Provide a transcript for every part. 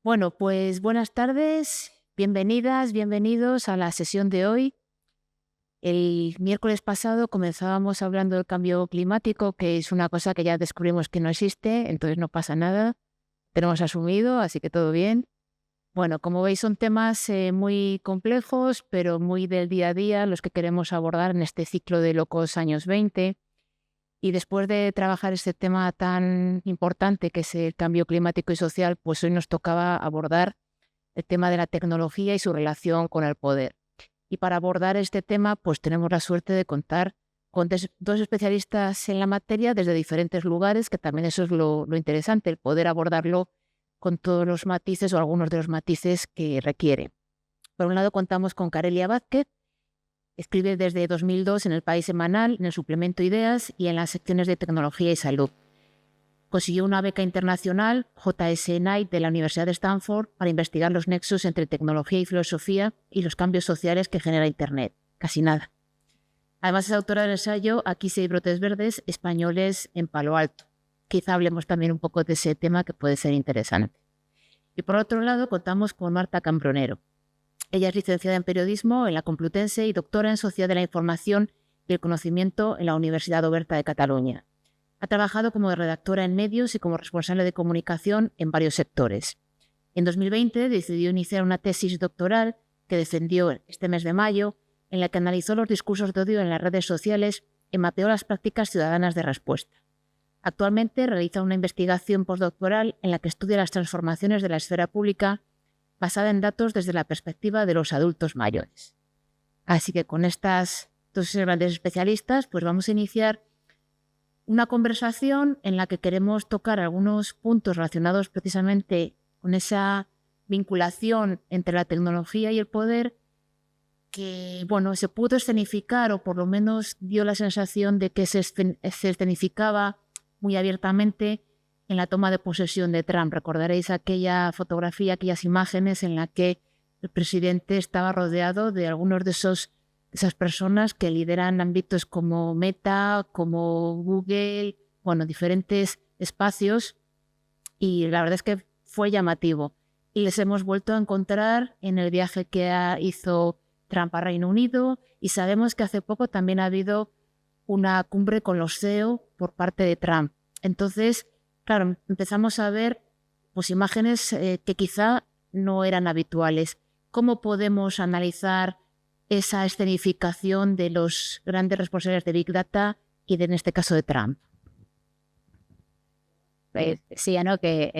Bueno, pues buenas tardes, bienvenidas, bienvenidos a la sesión de hoy. El miércoles pasado comenzábamos hablando del cambio climático, que es una cosa que ya descubrimos que no existe, entonces no pasa nada, tenemos asumido, así que todo bien. Bueno, como veis son temas muy complejos, pero muy del día a día, los que queremos abordar en este ciclo de Locos Años 20. Y después de trabajar este tema tan importante que es el cambio climático y social, pues hoy nos tocaba abordar el tema de la tecnología y su relación con el poder. Y para abordar este tema, pues tenemos la suerte de contar con dos especialistas en la materia desde diferentes lugares, que también eso es lo interesante, el poder abordarlo con todos los matices o algunos de los matices que requiere. Por un lado, contamos con Carelia Vázquez. Escribe desde 2002 en El País Semanal, en el suplemento Ideas y en las secciones de Tecnología y Salud. Consiguió una beca internacional, JS Knight, de la Universidad de Stanford, para investigar los nexos entre tecnología y filosofía y los cambios sociales que genera Internet. Casi nada. Además, es autora del ensayo Aquí sí hay brotes verdes españoles en Palo Alto. Quizá hablemos también un poco de ese tema que puede ser interesante. Y por otro lado, contamos con Marta Cambronero. Ella es licenciada en Periodismo en la Complutense y doctora en Sociedad de la Información y el Conocimiento en la Universidad Oberta de Cataluña. Ha trabajado como redactora en medios y como responsable de comunicación en varios sectores. En 2020 decidió iniciar una tesis doctoral que defendió este mes de mayo, en la que analizó los discursos de odio en las redes sociales y mapeó las prácticas ciudadanas de respuesta. Actualmente realiza una investigación postdoctoral en la que estudia las transformaciones de la esfera pública basada en datos desde la perspectiva de los adultos mayores. Así que con estas dos grandes especialistas, pues vamos a iniciar una conversación en la que queremos tocar algunos puntos relacionados precisamente con esa vinculación entre la tecnología y el poder que, bueno, se pudo escenificar o por lo menos dio la sensación de que se escenificaba muy abiertamente en la toma de posesión de Trump. Recordaréis aquella fotografía, aquellas imágenes en la que el presidente estaba rodeado de algunos de esas personas que lideran ámbitos como Meta, como Google, bueno, diferentes espacios, y la verdad es que fue llamativo. Y les hemos vuelto a encontrar en el viaje que hizo Trump a Reino Unido, y sabemos que hace poco también ha habido una cumbre con los CEO por parte de Trump. Entonces, claro, empezamos a ver pues, imágenes que quizá no eran habituales. ¿Cómo podemos analizar esa escenificación de los grandes responsables de Big Data y en este caso de Trump? Decía, ¿no? Que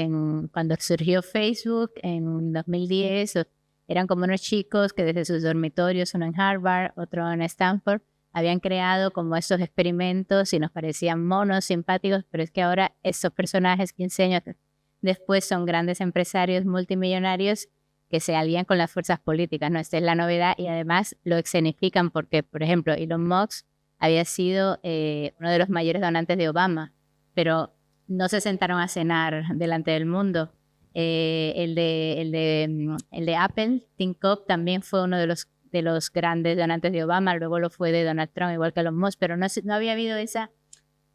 cuando surgió Facebook en 2010, eran como unos chicos que desde sus dormitorios, uno en Harvard, otro en Stanford, habían creado como estos experimentos y nos parecían monos, simpáticos, pero es que ahora esos personajes, 15 años después, son grandes empresarios multimillonarios que se alían con las fuerzas políticas, ¿no? Esta es la novedad y además lo escenifican porque, por ejemplo, Elon Musk había sido uno de los mayores donantes de Obama, pero no se sentaron a cenar delante del mundo. El de Apple, Tim Cook, también fue uno de los grandes donantes de Obama, luego lo fue de Donald Trump, igual que Elon Musk, pero no había habido esa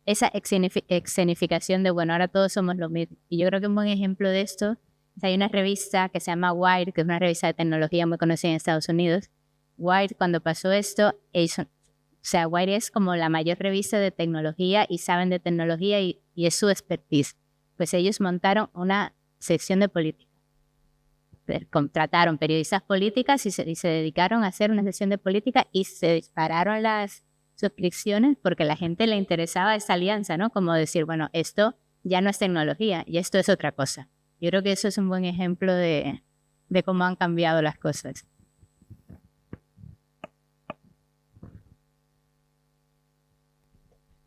escenificación de, bueno, ahora todos somos lo mismo. Y yo creo que un buen ejemplo de esto es hay una revista que se llama Wired, que es una revista de tecnología muy conocida en Estados Unidos. Wired, cuando pasó esto, Wired es como la mayor revista de tecnología y saben de tecnología y es su expertise. Pues ellos montaron una sección de política. Contrataron periodistas políticas y se dedicaron a hacer una sección de política y se dispararon las suscripciones porque a la gente le interesaba esa alianza, ¿no? Como decir, bueno, esto ya no es tecnología y esto es otra cosa. Yo creo que eso es un buen ejemplo de cómo han cambiado las cosas.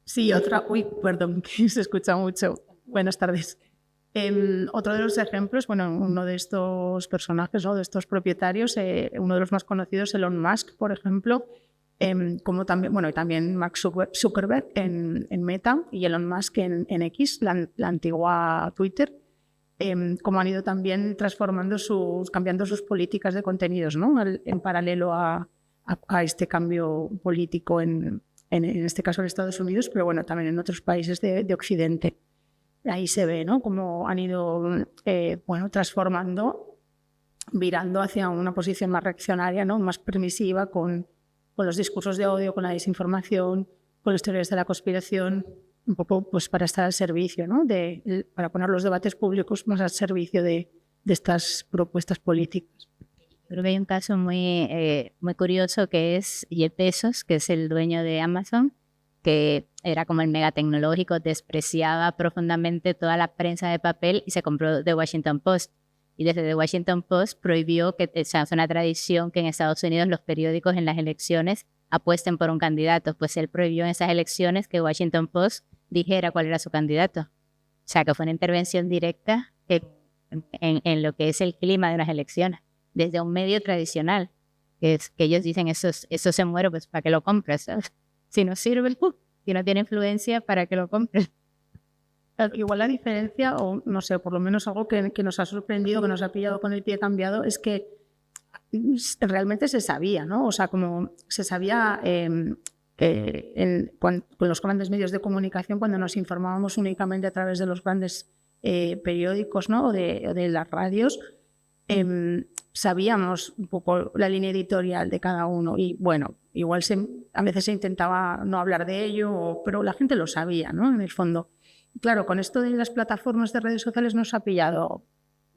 Sí, perdón, que se escucha mucho. Buenas tardes. Otro de los ejemplos, bueno, uno de estos personajes, ¿no? De estos propietarios, uno de los más conocidos, Elon Musk, por ejemplo, como también, bueno, y también Mark Zuckerberg en Meta y Elon Musk en X, la antigua Twitter, como han ido también cambiando sus políticas de contenidos, ¿no? En paralelo a este cambio político en este caso en Estados Unidos, pero bueno, también en otros países de Occidente. ahí se ve, ¿no?, cómo han ido transformando, virando hacia una posición más reaccionaria, ¿no?, más permisiva, con los discursos de odio, con la desinformación, con las teorías de la conspiración, un poco pues para estar al servicio, ¿no?, para poner los debates públicos más al servicio de estas propuestas políticas. Creo que hay un caso muy curioso, que es Jeff Bezos, que es el dueño de Amazon, que era como el mega tecnológico, despreciaba profundamente toda la prensa de papel y se compró The Washington Post. Y desde The Washington Post prohibió es una tradición que en Estados Unidos los periódicos en las elecciones apuesten por un candidato. Pues él prohibió en esas elecciones que Washington Post dijera cuál era su candidato. O sea, que fue una intervención directa en lo que es el clima de unas elecciones, desde un medio tradicional, que ellos dicen, eso se muere, pues ¿para qué lo compras? ¿Sabes? Si no sirve, si no tiene influencia, ¿para qué lo compras? Igual la diferencia, o no sé, por lo menos algo que nos ha sorprendido, que nos ha pillado con el pie cambiado, es que realmente se sabía, ¿no? O sea, como se sabía con los grandes medios de comunicación, cuando nos informábamos únicamente a través de los grandes periódicos, ¿no?, o de las radios, sabíamos un poco la línea editorial de cada uno, y bueno, igual a veces se intentaba no hablar de ello, pero la gente lo sabía, ¿no?, en el fondo. Claro, con esto de las plataformas de redes sociales nos ha pillado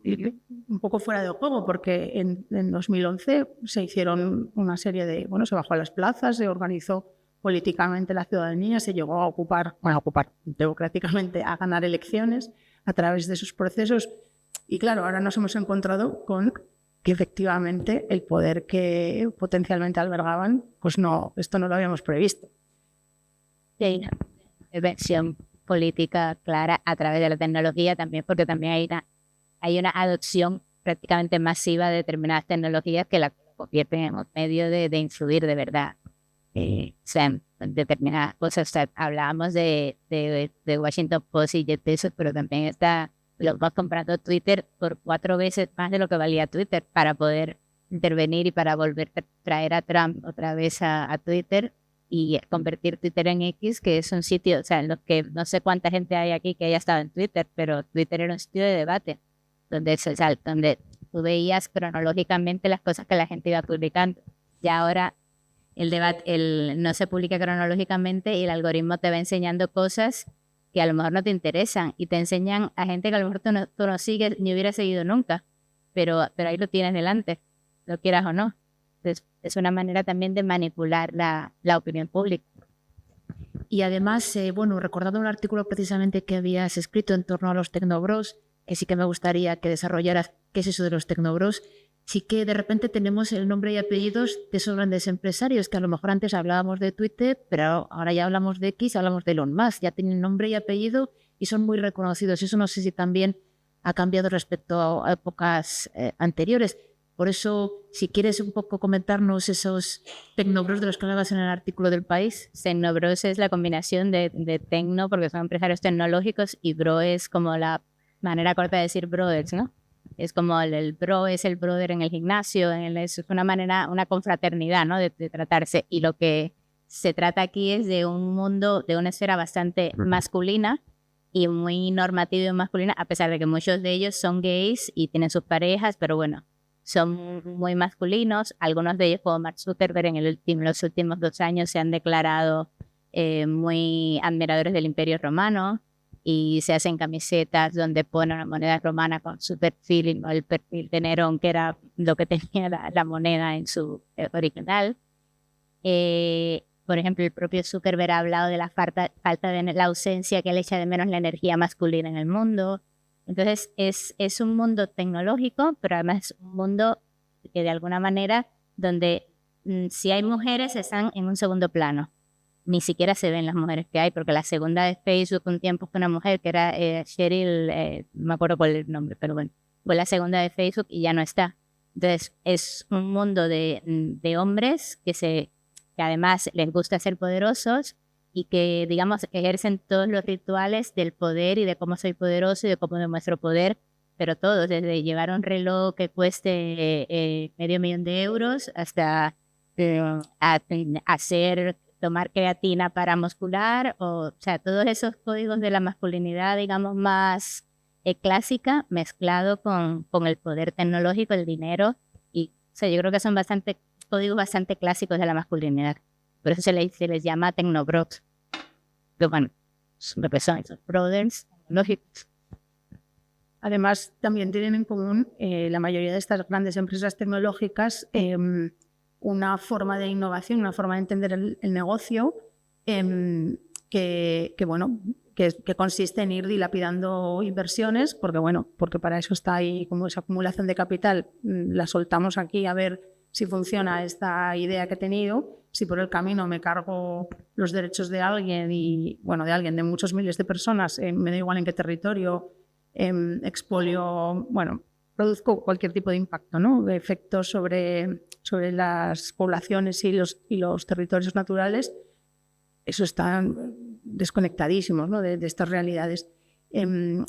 un poco fuera de juego, porque en 2011 se hicieron una serie de, se bajó a las plazas, se organizó políticamente la ciudadanía, se llegó a ocupar democráticamente, a ganar elecciones a través de esos procesos. Y claro, ahora nos hemos encontrado con que efectivamente el poder que potencialmente albergaban, pues no, esto no lo habíamos previsto. Sí, versión política clara a través de la tecnología también, porque también hay una adopción prácticamente masiva de determinadas tecnologías que la convierten en un medio de influir de verdad. O sea, en determinadas cosas. O sea, hablábamos de Washington Post y Jeff Bezos, pero también los vas comprando Twitter por 4 veces más de lo que valía Twitter, para poder intervenir y para volver a traer a Trump otra vez a Twitter y convertir Twitter en X, que es un sitio, o sea, en los que no sé cuánta gente hay aquí que haya estado en Twitter, pero Twitter era un sitio de debate, donde tú veías cronológicamente las cosas que la gente iba publicando. Y ahora el debate no se publica cronológicamente y el algoritmo te va enseñando cosas que a lo mejor no te interesan, y te enseñan a gente que a lo mejor tú no sigues ni hubieras seguido nunca, pero ahí lo tienes delante, lo quieras o no. Entonces, es una manera también de manipular la opinión pública. Y además, recordando un artículo precisamente que habías escrito en torno a los tecnobros, que sí que me gustaría que desarrollaras qué es eso de los tecnobros, sí que de repente tenemos el nombre y apellidos de esos grandes empresarios, que a lo mejor antes hablábamos de Twitter, pero ahora ya hablamos de X, hablamos de Elon Musk, ya tienen nombre y apellido y son muy reconocidos. Eso no sé si también ha cambiado respecto a épocas anteriores. Por eso, si quieres un poco comentarnos esos tecnobros de los que hablabas en el artículo del País. Tecnobros es la combinación de tecno, porque son empresarios tecnológicos, y bro es como la manera corta de decir brothers, ¿no? Es como el bro es el brother en el gimnasio, es una manera, una confraternidad, ¿no?, de tratarse. Y lo que se trata aquí es de un mundo, de una esfera bastante masculina y muy normativa y masculina, a pesar de que muchos de ellos son gays y tienen sus parejas, pero bueno, son muy masculinos. Algunos de ellos, como Mark Zuckerberg, en los últimos 2 años se han declarado muy admiradores del Imperio Romano, y se hacen camisetas donde ponen una moneda romana con su perfil, no el perfil de Nerón, que era lo que tenía la moneda en su original. Por ejemplo, el propio Zuckerberg ha hablado de la falta de la ausencia, que le echa de menos la energía masculina en el mundo. Entonces, es un mundo tecnológico, pero además es un mundo que de alguna manera, donde si hay mujeres, están en un segundo plano. Ni siquiera se ven las mujeres que hay, porque la segunda de Facebook un tiempo fue una mujer que era Sheryl, no me acuerdo cuál es el nombre, pero bueno, fue la segunda de Facebook y ya no está. Entonces, es un mundo de hombres que además les gusta ser poderosos y que, digamos, ejercen todos los rituales del poder y de cómo soy poderoso y de cómo demuestro poder, pero todos, desde llevar un reloj que cueste $500,000 hasta hacer tomar creatina para muscular, o sea, todos esos códigos de la masculinidad, digamos, más clásica, mezclado con el poder tecnológico, el dinero, y o sea, yo creo que son códigos bastante clásicos de la masculinidad. Por eso se les llama tecnobros, que bueno, lo que son esos brothers tecnológicos. Además, también tienen en común la mayoría de estas grandes empresas tecnológicas una forma de innovación, una forma de entender el negocio que consiste en ir dilapidando inversiones, porque para eso está ahí como esa acumulación de capital, la soltamos aquí a ver si funciona esta idea que he tenido, si por el camino me cargo los derechos de alguien de muchos miles de personas, me da igual en qué territorio, expolio, produzco cualquier tipo de impacto, ¿no? De efectos sobre las poblaciones y los territorios naturales. Eso están desconectadísimos, ¿no? de estas realidades.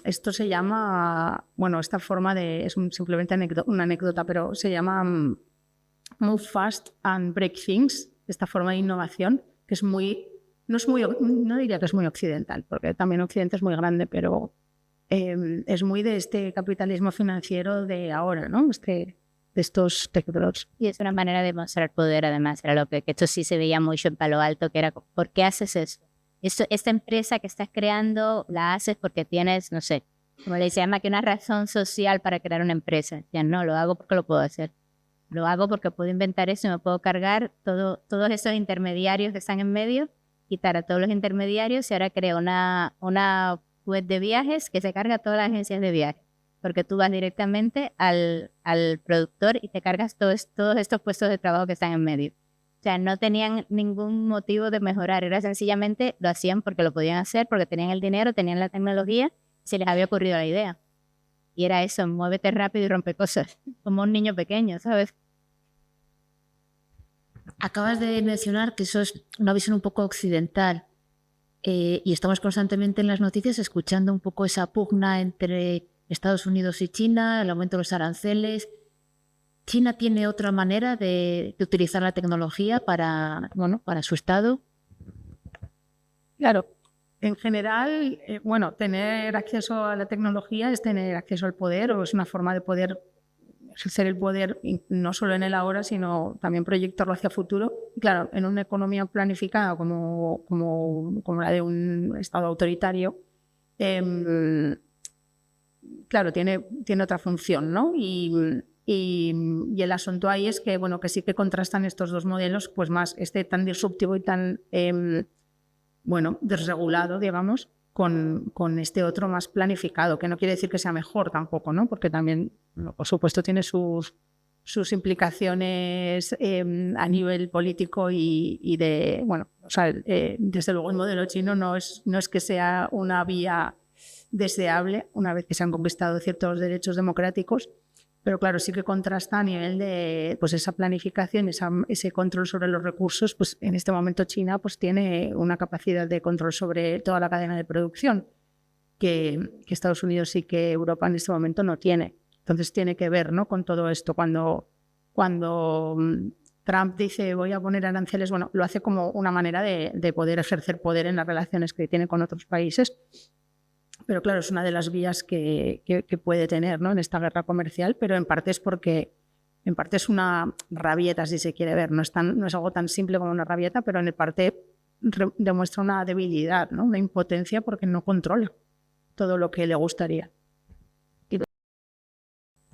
Esto se llama, esta forma es simplemente una anécdota, pero se llama Move Fast and Break Things, esta forma de innovación, que no diría que es muy occidental, porque también Occidente es muy grande, pero es muy de este capitalismo financiero de ahora, ¿no? De estos tecnólogos. Y es una manera de mostrar poder, además, era lo que esto sí se veía mucho en Palo Alto, que era, ¿por qué haces eso? Esta empresa que estás creando, la haces porque tienes, no sé, como le llama, que una razón social para crear una empresa. Ya no, lo hago porque lo puedo hacer. Lo hago porque puedo inventar eso y me puedo cargar todos esos intermediarios que están en medio, quitar a todos los intermediarios y ahora creo una web de viajes que se carga a todas las agencias de viajes. Porque tú vas directamente al productor y te cargas todos estos puestos de trabajo que están en medio. O sea, no tenían ningún motivo de mejorar, era sencillamente lo hacían porque lo podían hacer, porque tenían el dinero, tenían la tecnología, se les había ocurrido la idea. Y era eso, muévete rápido y rompe cosas, como un niño pequeño, ¿sabes? Acabas de mencionar que eso es una visión un poco occidental y estamos constantemente en las noticias escuchando un poco esa pugna entre Estados Unidos y China, el aumento de los aranceles. ¿China tiene otra manera de utilizar la tecnología para su Estado? Claro, en general, tener acceso a la tecnología es tener acceso al poder, o es una forma de poder ejercer el poder no solo en el ahora, sino también proyectarlo hacia futuro. Claro, en una economía planificada como la de un Estado autoritario, claro, tiene otra función, ¿no? Y el asunto ahí es que, que sí que contrastan estos dos modelos, pues más tan disruptivo y tan, desregulado, digamos, con este otro más planificado, que no quiere decir que sea mejor tampoco, ¿no? Porque también, por supuesto, tiene sus implicaciones a nivel político y desde luego el modelo chino no es que sea una vía deseable una vez que se han conquistado ciertos derechos democráticos, pero claro, sí que contrasta a nivel de esa planificación, ese control sobre los recursos. Pues en este momento China tiene una capacidad de control sobre toda la cadena de producción que Estados Unidos y que Europa en este momento no tiene. Entonces tiene que ver, ¿no?, con todo esto. Cuando Trump dice voy a poner aranceles, lo hace como una manera de poder ejercer poder en las relaciones que tiene con otros países. Pero claro, es una de las vías que puede tener, ¿no?, en esta guerra comercial, pero en parte es una rabieta, si se quiere ver. No es algo tan simple como una rabieta, pero en parte demuestra una debilidad, ¿no?, una impotencia, porque no controla todo lo que le gustaría.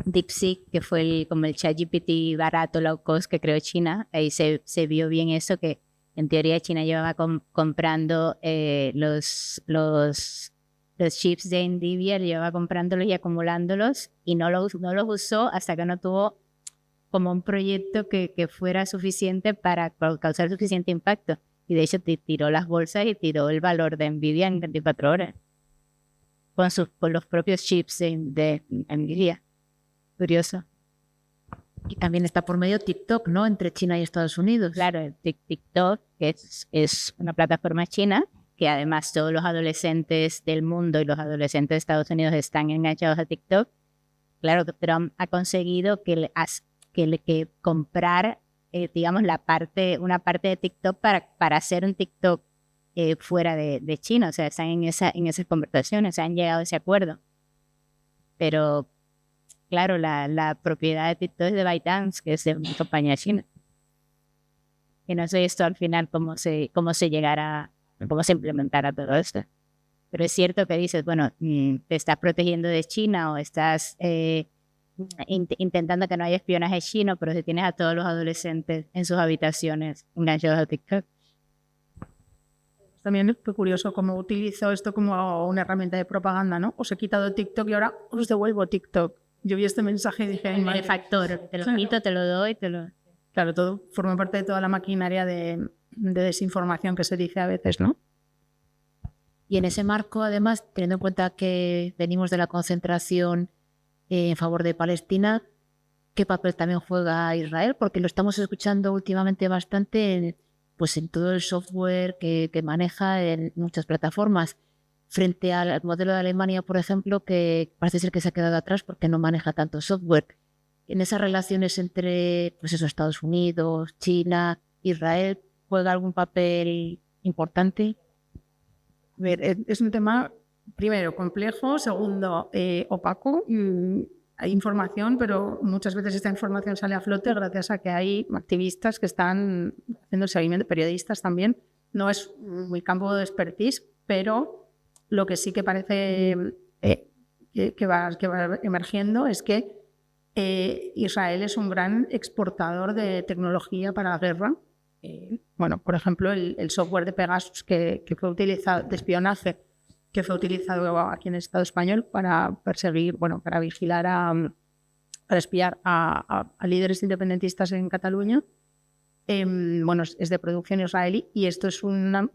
DeepSeek, que fue como el ChatGPT barato, low cost que creó China, ahí se vio bien eso, que en teoría China llevaba comprando los chips de NVIDIA, llevaba comprándolos y acumulándolos y no los usó hasta que no tuvo como un proyecto que fuera suficiente para causar suficiente impacto. Y de hecho tiró las bolsas y tiró el valor de NVIDIA en 24 horas con los propios chips de NVIDIA. Curioso. Y también está por medio TikTok, ¿no?, entre China y Estados Unidos. Claro, TikTok es una plataforma china que además todos los adolescentes del mundo y los adolescentes de Estados Unidos están enganchados a TikTok. Claro que Trump ha conseguido que comprar digamos, una parte de TikTok para hacer un TikTok fuera de China. O sea, están en esas conversaciones, se han llegado a ese acuerdo. Pero, claro, la propiedad de TikTok es de ByteDance, que es de una compañía china. Y no sé esto al final cómo se implementará todo esto. Pero es cierto que dices, bueno, te estás protegiendo de China o estás intentando que no haya espionaje chino, pero si tienes a todos los adolescentes en sus habitaciones enganchados a TikTok. También fue curioso cómo utilizo esto como una herramienta de propaganda, ¿no? Os he quitado TikTok y ahora os devuelvo TikTok. Yo vi este mensaje y dije... El factor, te lo quito, te lo doy, Claro, todo forma parte de toda la maquinaria de desinformación que se dice a veces, ¿no? Y en ese marco, además, teniendo en cuenta que venimos de la concentración en favor de Palestina, ¿qué papel también juega Israel? Porque lo estamos escuchando últimamente bastante en todo el software que maneja en muchas plataformas, frente al modelo de Alemania, por ejemplo, que parece ser que se ha quedado atrás porque no maneja tanto software. En esas relaciones entre Estados Unidos, China, Israel, ¿juega algún papel importante? A ver, es un tema, primero, complejo, segundo, opaco. Hay información, pero muchas veces esta información sale a flote gracias a que hay activistas que están haciendo el seguimiento, periodistas también. No es mi campo de expertise, pero lo que sí que parece que va emergiendo es que Israel es un gran exportador de tecnología para la guerra. Bueno, por ejemplo, el software de Pegasus que fue utilizado, de espionaje, que fue utilizado aquí en el Estado español para perseguir, para vigilar, para espiar a líderes independentistas en Cataluña. Es de producción israelí y esto es una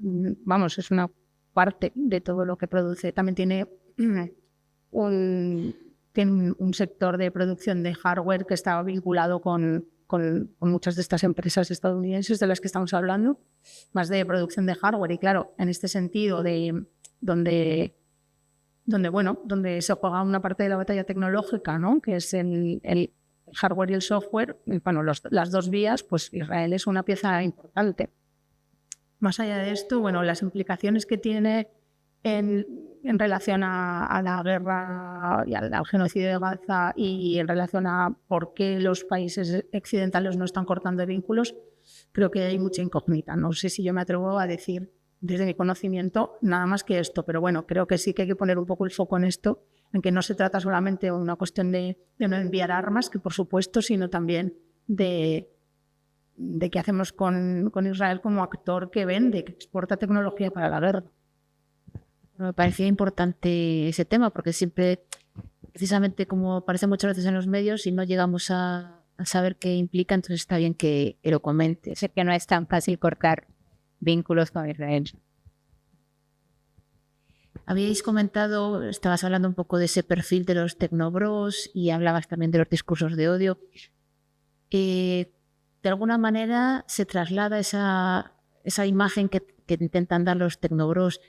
parte de todo lo que produce. También tiene un sector de producción de hardware que está vinculado con muchas de estas empresas estadounidenses de las que estamos hablando, más de producción de hardware. Y claro, en este sentido donde se juega una parte de la batalla tecnológica, ¿no? Que es el hardware y el software, las dos vías, pues Israel es una pieza importante. Más allá de esto, las implicaciones que tiene en relación a la guerra y al genocidio de Gaza y en relación a por qué los países occidentales no están cortando vínculos, creo que hay mucha incógnita. No sé si yo me atrevo a decir desde mi conocimiento nada más que esto, pero creo que sí que hay que poner un poco el foco en esto, en que no se trata solamente de una cuestión de no enviar armas, que por supuesto, sino también de qué hacemos con Israel como actor que vende, que exporta tecnología para la guerra. Me parecía importante ese tema porque siempre, precisamente como aparece muchas veces en los medios y no llegamos a saber qué implica, entonces está bien que lo comentes. Sé que no es tan fácil cortar vínculos con Israel. Habíais comentado, estabas hablando un poco de ese perfil de los tecnobros y hablabas también de los discursos de odio. De alguna manera se traslada esa imagen que intentan dar los tecnobros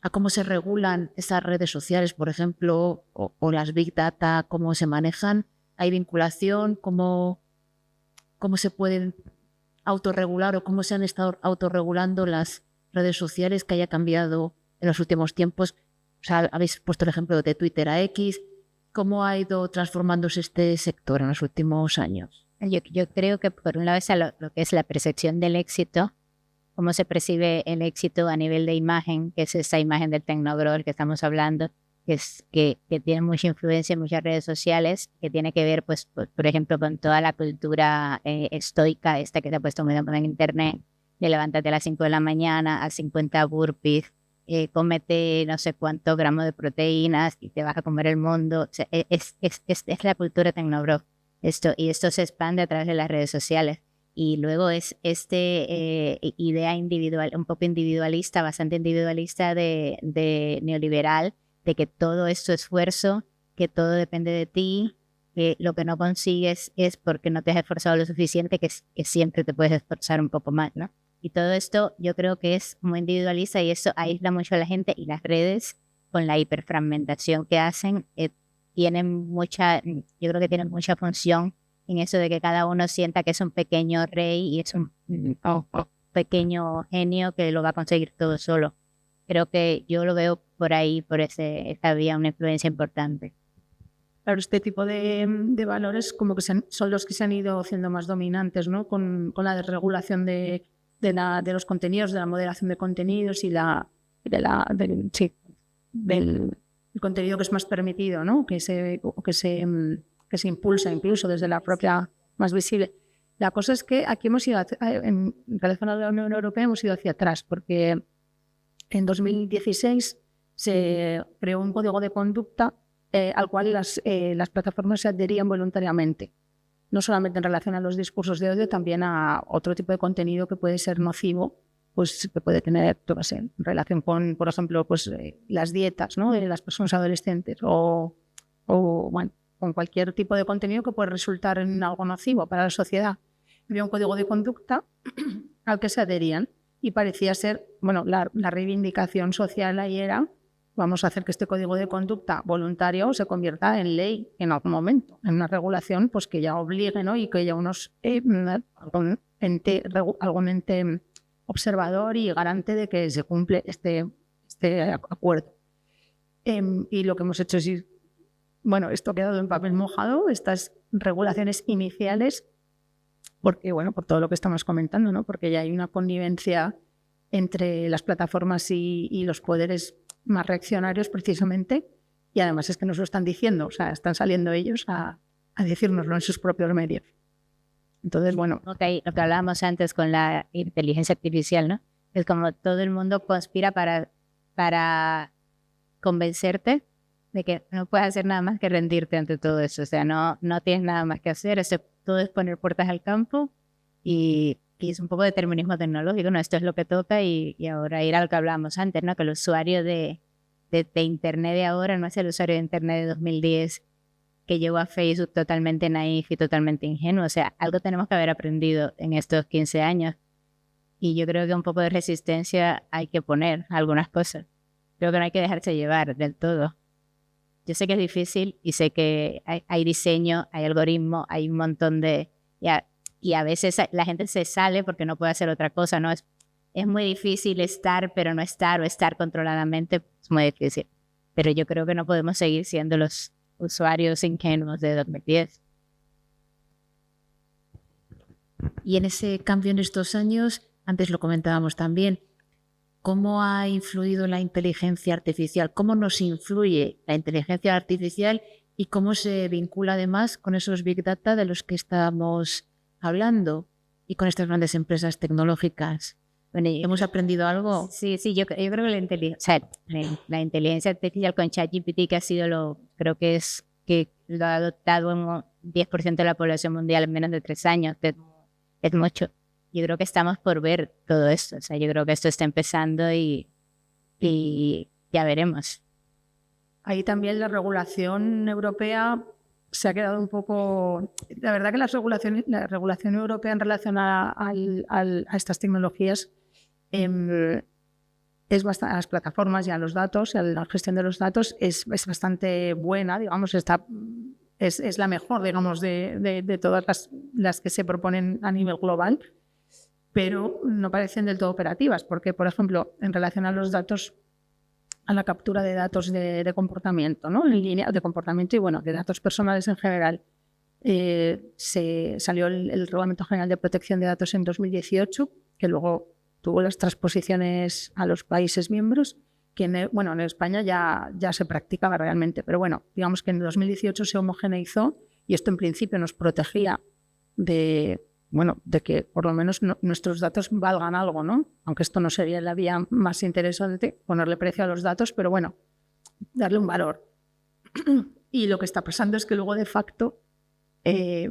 a cómo se regulan esas redes sociales, por ejemplo, o las big data, cómo se manejan. ¿Hay vinculación? ¿Cómo se pueden autorregular o cómo se han estado autorregulando las redes sociales que haya cambiado en los últimos tiempos? O sea, habéis puesto el ejemplo de Twitter a X. ¿Cómo ha ido transformándose este sector en los últimos años? Yo creo que por un lado es lo que es la percepción del éxito, cómo se percibe el éxito a nivel de imagen, que es esa imagen del tecnobro que estamos hablando, que tiene mucha influencia en muchas redes sociales, que tiene que ver, pues, por ejemplo, con toda la cultura estoica, esta que se ha puesto muy de moda en internet, de levántate a las 5 de la mañana, a 50 burpees, cómete no sé cuántos gramos de proteínas y te vas a comer el mundo. O sea, es la cultura tecnobro. Y esto se expande a través de las redes sociales. Y luego es idea individual, un poco individualista, bastante individualista de neoliberal, de que todo es tu esfuerzo, que todo depende de ti, que lo que no consigues es porque no te has esforzado lo suficiente, que siempre te puedes esforzar un poco más, ¿no? Y todo esto yo creo que es muy individualista y eso aísla mucho a la gente, y las redes con la hiperfragmentación que hacen yo creo que tienen mucha función en eso de que cada uno sienta que es un pequeño rey y es un pequeño genio que lo va a conseguir todo solo. Creo que yo lo veo por ahí, por esta vía, una influencia importante. Claro, este tipo de valores como que son los que se han ido haciendo más dominantes, ¿no? Con la desregulación de los contenidos, de la moderación de contenidos y del contenido que es más permitido, ¿no? Que se impulsa incluso desde la propia más visible. La cosa es que aquí hemos ido, en relación a la Unión Europea, hemos ido hacia atrás, porque en 2016 se creó un código de conducta al cual las plataformas se adherían voluntariamente, no solamente en relación a los discursos de odio, también a otro tipo de contenido que puede ser nocivo, pues que puede tener, en relación con, por ejemplo, pues las dietas, ¿no?, de las personas adolescentes o bueno, con cualquier tipo de contenido que puede resultar en algo nocivo para la sociedad. Había un código de conducta al que se adherían y parecía ser, bueno, la reivindicación social ahí era: vamos a hacer que este código de conducta voluntario se convierta en ley en algún momento, en una regulación pues que ya obligue, ¿no?, y que haya algún ente observador y garante de que se cumple este acuerdo. Y lo que hemos hecho es ir, bueno, esto ha quedado en papel mojado, estas regulaciones iniciales, porque, bueno, por todo lo que estamos comentando, ¿no?, porque ya hay una connivencia entre las plataformas y los poderes más reaccionarios precisamente, y además es que nos lo están diciendo, o sea, están saliendo ellos a decírnoslo en sus propios medios. Entonces, bueno. Okay, lo que hablábamos antes con la inteligencia artificial, ¿no? Es como todo el mundo conspira para convencerte de que no puedes hacer nada más que rendirte ante todo eso. O sea, no tienes nada más que hacer, todo es poner puertas al campo y es un poco de determinismo tecnológico, ¿no? Esto es lo que toca y ahora ir a lo que hablábamos antes, ¿no? Que el usuario de Internet de ahora no es el usuario de Internet de 2010 que llegó a Facebook totalmente naif y totalmente ingenuo. O sea, algo tenemos que haber aprendido en estos 15 años. Y yo creo que un poco de resistencia hay que poner a algunas cosas. Creo que no hay que dejarse llevar del todo. Yo sé que es difícil y sé que hay diseño, hay algoritmo, hay un montón de... Y a veces la gente se sale porque no puede hacer otra cosa, ¿no? Es muy difícil estar, pero no estar, o estar controladamente, es muy difícil. Pero yo creo que no podemos seguir siendo los usuarios ingenuos de 2010. Y en ese cambio en estos años, antes lo comentábamos también, ¿cómo ha influido la inteligencia artificial? ¿Cómo nos influye la inteligencia artificial y cómo se vincula además con esos Big Data de los que estamos hablando y con estas grandes empresas tecnológicas? Bueno, ¿Hemos aprendido algo? Sí, yo creo que la inteligencia artificial con ChatGPT, que ha sido creo que lo ha adoptado un 10% de la población mundial en menos de 3 años, es mucho. Yo creo que estamos por ver todo esto, o sea, yo creo que esto está empezando y ya veremos. Ahí también la regulación europea se ha quedado un poco... La verdad que la regulación europea en relación a estas tecnologías es bastante, a las plataformas y a los datos, a la gestión de los datos es bastante buena, digamos, es la mejor, digamos, de todas las que se proponen a nivel global, pero no parecen del todo operativas, porque, por ejemplo, en relación a los datos, a la captura de datos de comportamiento, ¿no?, en línea, de comportamiento y, bueno, de datos personales en general, se salió el Reglamento General de Protección de Datos en 2018, que luego tuvo las transposiciones a los países miembros, que en España ya se practicaba realmente, pero bueno, digamos que en 2018 se homogeneizó y esto en principio nos protegía de que por lo menos nuestros datos valgan algo, ¿no? Aunque esto no sería la vía más interesante, ponerle precio a los datos, pero bueno, darle un valor. Y lo que está pasando es que luego de facto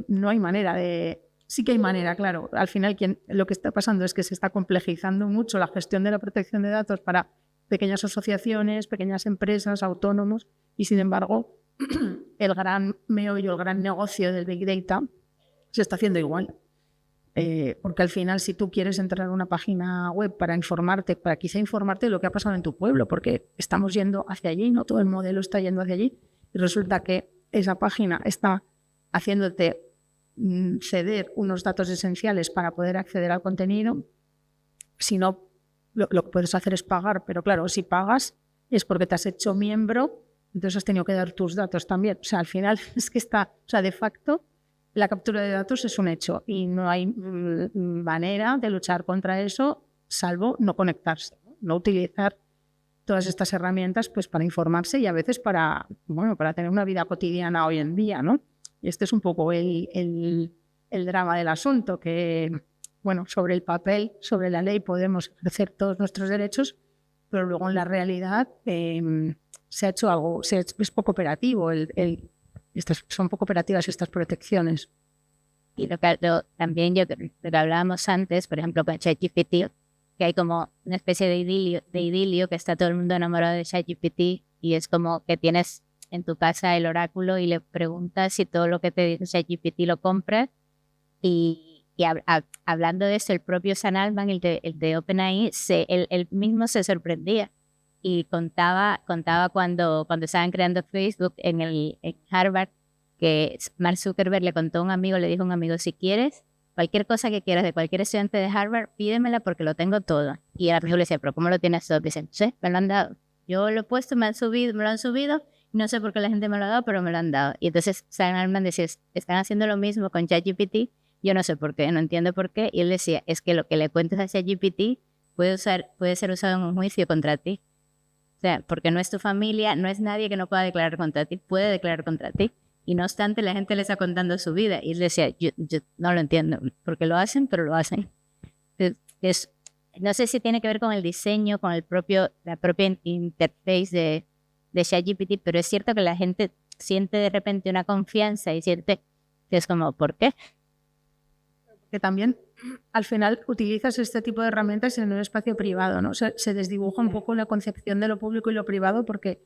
no hay manera de... Sí que hay manera, claro. Al final lo que está pasando es que se está complejizando mucho la gestión de la protección de datos para pequeñas asociaciones, pequeñas empresas, autónomos, y sin embargo el gran meollo, el gran negocio del Big Data se está haciendo igual. Porque al final, si tú quieres entrar a una página web para quizá informarte de lo que ha pasado en tu pueblo, porque estamos yendo hacia allí, no todo el modelo está yendo hacia allí, y resulta que esa página está haciéndote ceder unos datos esenciales para poder acceder al contenido. Si no, lo que puedes hacer es pagar, pero claro, si pagas es porque te has hecho miembro, entonces has tenido que dar tus datos también. O sea, al final es que de facto, la captura de datos es un hecho y no hay manera de luchar contra eso salvo no conectarse, no utilizar todas estas herramientas pues para informarse y a veces para tener una vida cotidiana hoy en día, ¿no? Y este es un poco el drama del asunto, que sobre el papel, sobre la ley podemos ejercer todos nuestros derechos, pero luego en la realidad se ha hecho algo, es poco operativo, son poco operativas estas protecciones. Y también lo que hablábamos antes, por ejemplo, con ChatGPT, que hay como una especie de idilio, que está todo el mundo enamorado de ChatGPT y es como que tienes en tu casa el oráculo y le preguntas si todo lo que te dice ChatGPT lo compras. Y hablando de eso, el propio Sam Altman, el de OpenAI, él mismo se sorprendía y contaba cuando estaban creando Facebook en Harvard, que Mark Zuckerberg le contó a un amigo, le dijo a un amigo, si quieres, cualquier cosa que quieras de cualquier estudiante de Harvard, pídemela porque lo tengo todo. Y el amigo le decía, pero ¿cómo lo tienes todo? Dicen, sí, me lo han dado. Yo lo he puesto, me lo han subido, no sé por qué la gente me lo ha dado, pero me lo han dado. Y entonces Sam Altman decía, están haciendo lo mismo con ChatGPT, yo no sé por qué, no entiendo por qué. Y él decía, es que lo que le cuentes a ChatGPT puede ser usado en un juicio contra ti. O sea, porque no es tu familia, no es nadie que no pueda declarar contra ti, puede declarar contra ti. Y no obstante, la gente le está contando su vida. Y él decía, yo no lo entiendo, porque lo hacen, pero lo hacen. No sé si tiene que ver con el diseño, con la propia interface de ChatGPT, pero es cierto que la gente siente de repente una confianza y siente que es como, ¿por qué? Que también al final utilizas este tipo de herramientas en un espacio privado, ¿no? Se desdibuja un poco la concepción de lo público y lo privado porque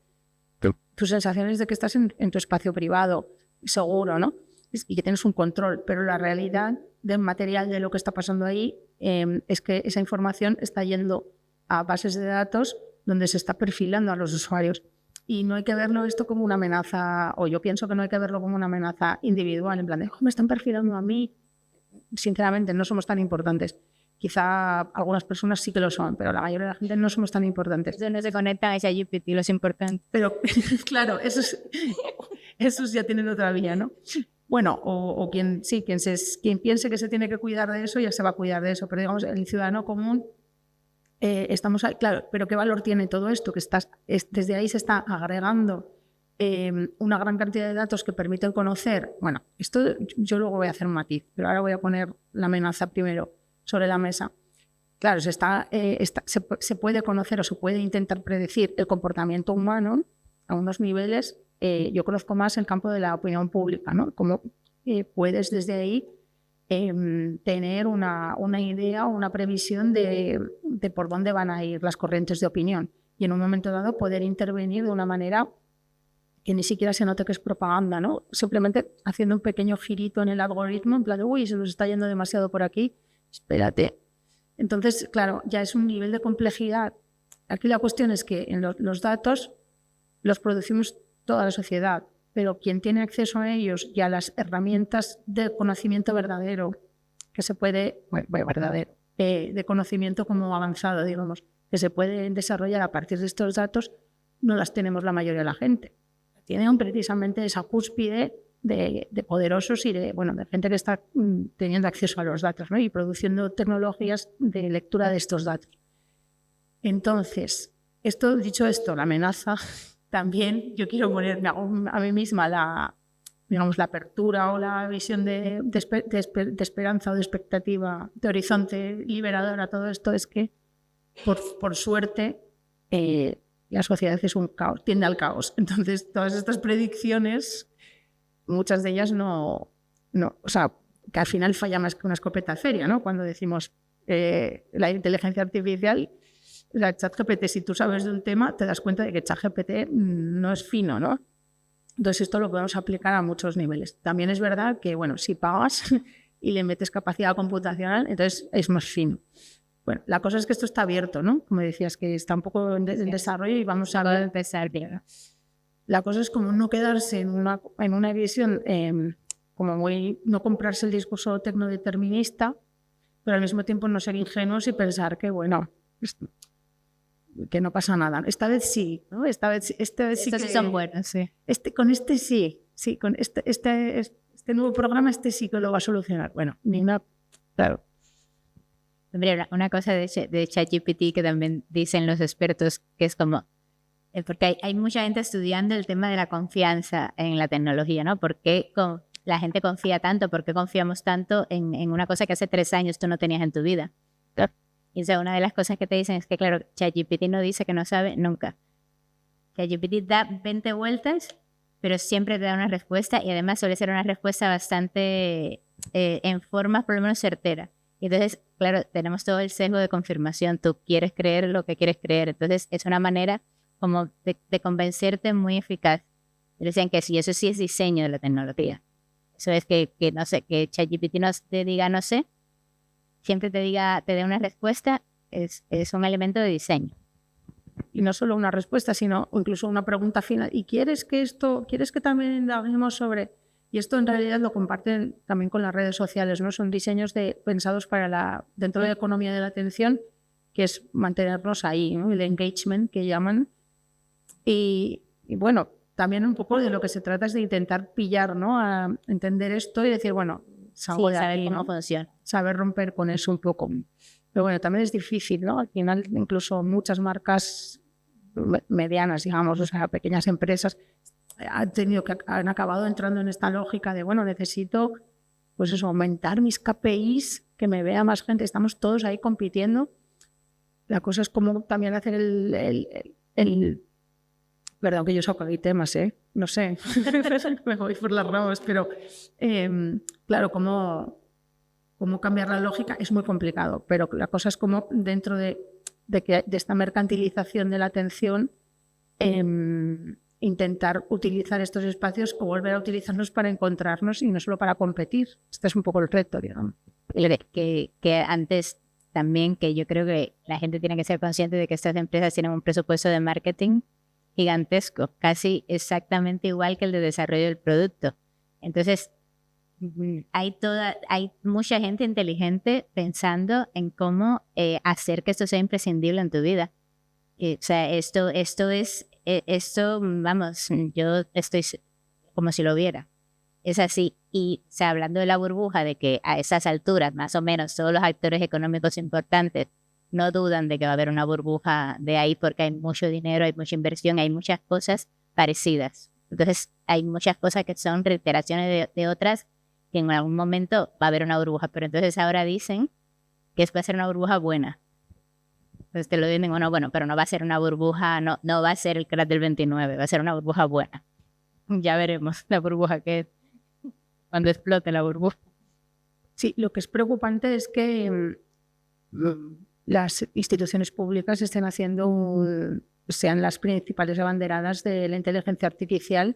tu sensación es de que estás en tu espacio privado, seguro, ¿no? Y que tienes un control, pero la realidad del material de lo que está pasando ahí es que esa información está yendo a bases de datos donde se está perfilando a los usuarios. Y no hay que verlo esto como una amenaza, o yo pienso que no hay que verlo como una amenaza individual, en plan de, me están perfilando a mí. Sinceramente, no somos tan importantes. Quizá algunas personas sí que lo son, pero la mayoría de la gente no somos tan importantes. Entonces no se conectan a ChatGPT, lo es importante. Pero claro, esos ya tienen otra vía, ¿no? Bueno, o quien piense que se tiene que cuidar de eso, ya se va a cuidar de eso. Pero digamos, el ciudadano común, estamos ahí, claro, pero ¿qué valor tiene todo esto? Que desde ahí se está agregando una gran cantidad de datos que permiten conocer. Bueno, esto yo luego voy a hacer un matiz, pero ahora voy a poner la amenaza primero sobre la mesa. Claro, se puede conocer o se puede intentar predecir el comportamiento humano a unos niveles. Yo conozco más el campo de la opinión pública, ¿no? Cómo puedes desde ahí tener una idea o una previsión de por dónde van a ir las corrientes de opinión y en un momento dado poder intervenir de una manera que ni siquiera se note que es propaganda, ¿no? Simplemente haciendo un pequeño girito en el algoritmo, en plan de, uy, se nos está yendo demasiado por aquí, espérate. Entonces, claro, ya es un nivel de complejidad. Aquí la cuestión es que en los datos los producimos toda la sociedad, pero quien tiene acceso a ellos y a las herramientas de conocimiento verdadero, que se puede, de conocimiento como avanzado, digamos, que se pueden desarrollar a partir de estos datos, no las tenemos la mayoría de la gente. Tienen precisamente esa cúspide de poderosos y de gente que está teniendo acceso a los datos, ¿no? Y produciendo tecnologías de lectura de estos datos. Entonces, dicho esto, la amenaza, también yo quiero ponerme a mí misma la apertura o la visión de esperanza o de expectativa, de horizonte liberador a todo esto, es que, por suerte, la sociedad es un caos, tiende al caos. Entonces, todas estas predicciones, muchas de ellas no, o sea, que al final falla más que una escopeta de feria, ¿no? Cuando decimos la inteligencia artificial, o sea, ChatGPT, si tú sabes de un tema, te das cuenta de que ChatGPT no es fino, ¿no? Entonces, esto lo podemos aplicar a muchos niveles. También es verdad que, si pagas y le metes capacidad computacional, entonces es más fino. Bueno, la cosa es que esto está abierto, ¿no? Como decías, que está un poco en desarrollo y vamos a ver. Empezar bien. La cosa es como no quedarse en una visión como muy no comprarse el discurso tecnodeterminista, pero al mismo tiempo no ser ingenuos y pensar que, bueno, que no pasa nada. Esta vez sí, ¿no? Esta vez sí Estos que sí son buenos, sí. con este sí, con este nuevo programa sí que lo va a solucionar. Bueno, claro. Hombre, una cosa de ChatGPT que también dicen los expertos, que es como, porque hay mucha gente estudiando el tema de la confianza en la tecnología, ¿no? ¿Por qué la gente confía tanto? ¿Por qué confiamos tanto en una cosa que hace 3 años tú no tenías en tu vida? Y o sea, una de las cosas que te dicen es que, claro, ChatGPT no dice que no sabe nunca. ChatGPT da 20 vueltas, pero siempre te da una respuesta y además suele ser una respuesta bastante en forma por lo menos certera. Y entonces, claro, tenemos todo el sesgo de confirmación. Tú quieres creer lo que quieres creer. Entonces, es una manera como de convencerte muy eficaz. Pero decían que sí, eso sí es diseño de la tecnología. Eso es que no sé, que ChatGPT no te diga no sé, siempre te dé una respuesta, es un elemento de diseño. Y no solo una respuesta, sino incluso una pregunta final. ¿Y quieres que también indaguemos sobre...? Y esto en realidad lo comparten también con las redes sociales, ¿no? Son diseños pensados dentro de la economía de la atención, que es mantenernos ahí, ¿no? El engagement que llaman. Y bueno, también un poco de lo que se trata es de intentar pillar, ¿no? A entender esto y decir, bueno, salgo de saber aquí, cómo ¿no? funciona. Saber romper con eso un poco. Pero bueno, también es difícil, ¿no? Al final, incluso muchas marcas medianas, digamos, o sea, pequeñas empresas, han acabado entrando en esta lógica de, bueno, necesito, pues eso, aumentar mis KPIs, que me vea más gente. Estamos todos ahí compitiendo. La cosa es cómo también hacer Perdón, que yo saco aquí temas, no sé, me voy por las ramas, pero claro, cómo cambiar la lógica es muy complicado, pero la cosa es como dentro de esta mercantilización de la atención, intentar utilizar estos espacios o volver a utilizarlos para encontrarnos y no solo para competir. Este es un poco el reto, digamos. Que antes también, que yo creo que la gente tiene que ser consciente de que estas empresas tienen un presupuesto de marketing gigantesco, casi exactamente igual que el de desarrollo del producto. Entonces, hay mucha gente inteligente pensando en cómo hacer que esto sea imprescindible en tu vida. O sea, esto, vamos, yo estoy como si lo viera. Es así. Y o sea, hablando de la burbuja, de que a esas alturas, más o menos, todos los actores económicos importantes no dudan de que va a haber una burbuja de ahí porque hay mucho dinero, hay mucha inversión, hay muchas cosas parecidas. Entonces, hay muchas cosas que son reiteraciones de otras que en algún momento va a haber una burbuja. Pero entonces ahora dicen que va a ser una burbuja buena. Entonces te lo dicen o no, bueno, pero no va a ser una burbuja, no va a ser el crash del 29, va a ser una burbuja buena. Ya veremos la burbuja que es cuando explote la burbuja. Sí, lo que es preocupante es que las instituciones públicas estén sean las principales abanderadas de la inteligencia artificial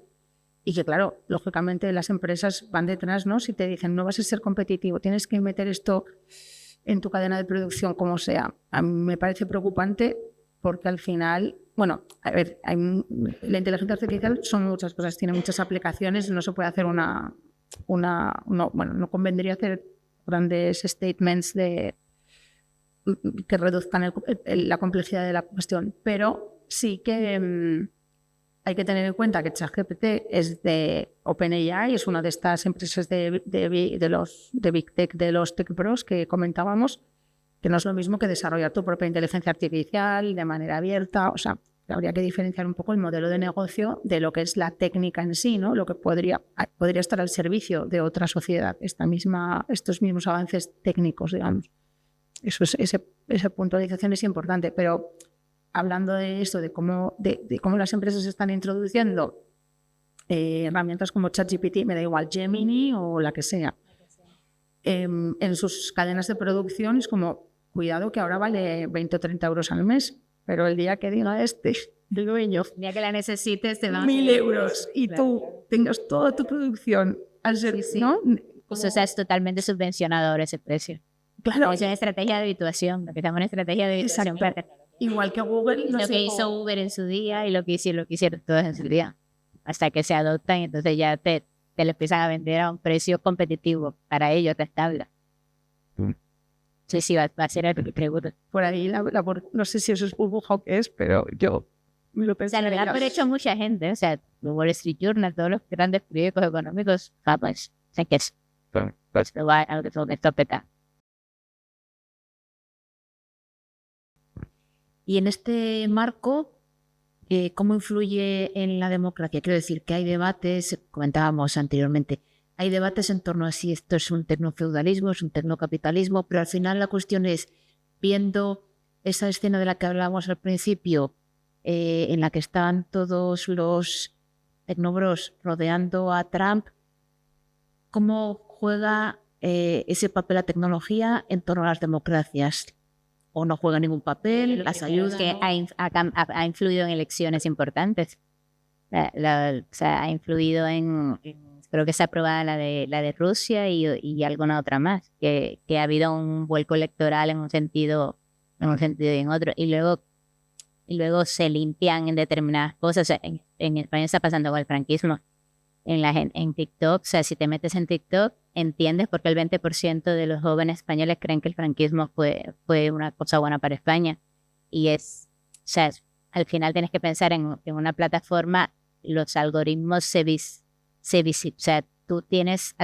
y que, claro, lógicamente las empresas van detrás, ¿no? Si te dicen no vas a ser competitivo, tienes que meter esto en tu cadena de producción, como sea. A mí me parece preocupante porque al final, bueno, a ver, la inteligencia artificial son muchas cosas, tiene muchas aplicaciones, no se puede hacer no convendría hacer grandes statements que reduzcan la complejidad de la cuestión, pero sí que hay que tener en cuenta que ChatGPT es de OpenAI, es una de estas empresas de Big Tech, de los Tech Bros que comentábamos, que no es lo mismo que desarrollar tu propia inteligencia artificial de manera abierta. O sea, habría que diferenciar un poco el modelo de negocio de lo que es la técnica en sí, ¿no? Lo que podría estar al servicio de otra sociedad, estos mismos avances técnicos, digamos. Esa puntualización es importante, pero hablando de esto, de cómo las empresas están introduciendo herramientas como ChatGPT, me da igual, Gemini o la que sea, en sus cadenas de producción, es como, cuidado que ahora vale 20 o 30 euros al mes, pero el día que diga el dueño, el día que la necesites te van a 1.000 euros y claro, tú tengas toda tu producción al servicio, sí. ¿No? Pues, o sea, es totalmente subvencionador ese precio. Claro. Es una estrategia de habituación, lo que llama una estrategia de habituación. Igual que Google. Lo que hizo Uber en su día y lo que hicieron todos en su día. Hasta que se adoptan y entonces ya te te lo empiezan a vender a un precio competitivo para ellos, rentable. Sí, va a ser el pregunta. Por ahí, no sé si eso es burbuja o qué es, pero yo me lo pensé. O sea, lo ha hecho mucha gente, o sea, el Wall Street Journal, todos los grandes periódicos económicos, pues, sé que es algo que todo esto peta. Y en este marco, ¿cómo influye en la democracia? Quiero decir que hay debates, comentábamos anteriormente, hay debates en torno a si esto es un tecnofeudalismo, es un tecnocapitalismo, pero al final la cuestión es, viendo esa escena de la que hablábamos al principio, en la que están todos los tecnobros rodeando a Trump, ¿cómo juega ese papel la tecnología en torno a las democracias? ¿O no juega ningún papel? ¿Las ayuda? Que ha influido en elecciones importantes. O sea, ha influido creo que se ha aprobado la de Rusia y alguna otra más, que ha habido un vuelco electoral en un sentido y en otro. Y luego se limpian en determinadas cosas. O sea, en España está pasando con el franquismo. En TikTok, o sea, si te metes en TikTok, entiendes por qué el 20% de los jóvenes españoles creen que el franquismo fue una cosa buena para España. Y o sea, al final tienes que pensar en una plataforma, los algoritmos o sea, tú tienes,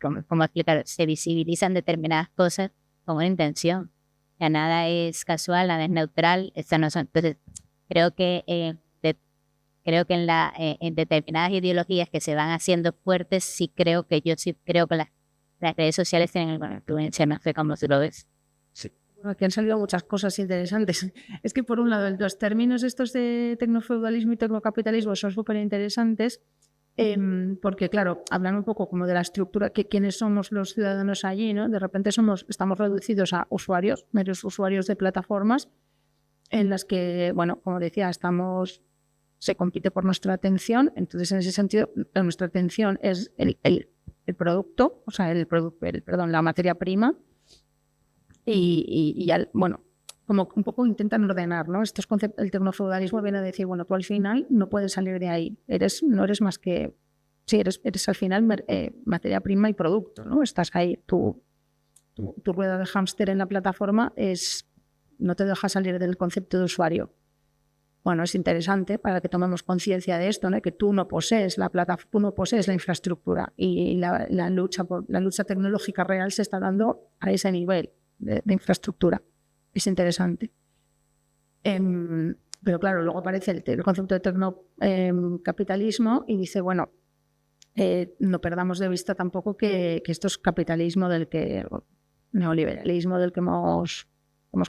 ¿cómo explicar? Se visibilizan determinadas cosas con una intención. O sea, nada es casual, nada es neutral. Entonces, creo que en determinadas ideologías que se van haciendo fuertes, sí creo que las redes sociales tienen alguna influencia, no sé cómo tú lo ves. Sí. Bueno, aquí han salido muchas cosas interesantes. Es que por un lado, los términos estos de tecnofeudalismo y tecnocapitalismo son súper interesantes, porque claro, hablan un poco como de la estructura, que quiénes somos los ciudadanos allí, ¿no? De repente estamos reducidos a usuarios, meros usuarios de plataformas en las que, bueno, como decía, se compite por nuestra atención. Entonces, en ese sentido, nuestra atención es el producto, o sea, la materia prima, y bueno, como un poco intentan ordenar, ¿no? Estos conceptos, el tecnofeudalismo viene a decir, bueno, tú al final no puedes salir de ahí, no eres más que, sí, eres al final materia prima y producto, ¿no? Estás ahí, tu rueda de hámster en la plataforma no te deja salir del concepto de usuario. Bueno, es interesante para que tomemos conciencia de esto, ¿no? Que tú no posees la plataforma, tú no posees la infraestructura, y la lucha tecnológica real se está dando a ese nivel de infraestructura. Es interesante. Pero claro, luego aparece el concepto de tecnocapitalismo y dice, bueno, no perdamos de vista tampoco que esto es capitalismo neoliberalismo del que hemos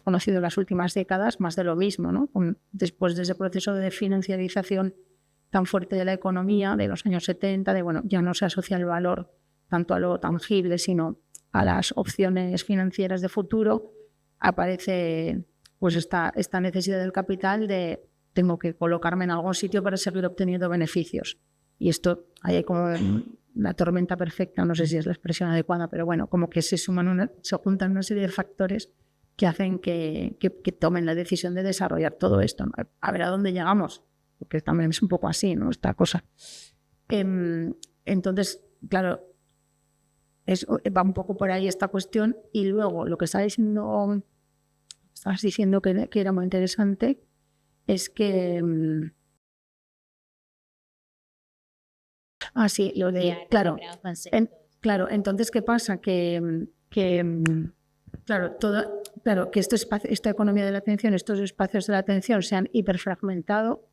conocido en las últimas décadas, más de lo mismo, ¿no? Después de ese proceso de financiarización tan fuerte de la economía de los años 70, ya no se asocia el valor tanto a lo tangible, sino a las opciones financieras de futuro, aparece pues esta necesidad del capital de tengo que colocarme en algún sitio para seguir obteniendo beneficios. Y esto, ahí hay como la tormenta perfecta, no sé si es la expresión adecuada, pero bueno, como que se juntan una serie de factores que hacen que tomen la decisión de desarrollar todo esto, ¿no? A ver a dónde llegamos, porque también es un poco así, ¿no? Esta cosa. Entonces, claro, va un poco por ahí esta cuestión. Y luego lo que estabas diciendo que era muy interesante es que sí, lo de claro, entonces ¿qué pasa? Que esta economía de la atención, estos espacios de la atención se han hiperfragmentado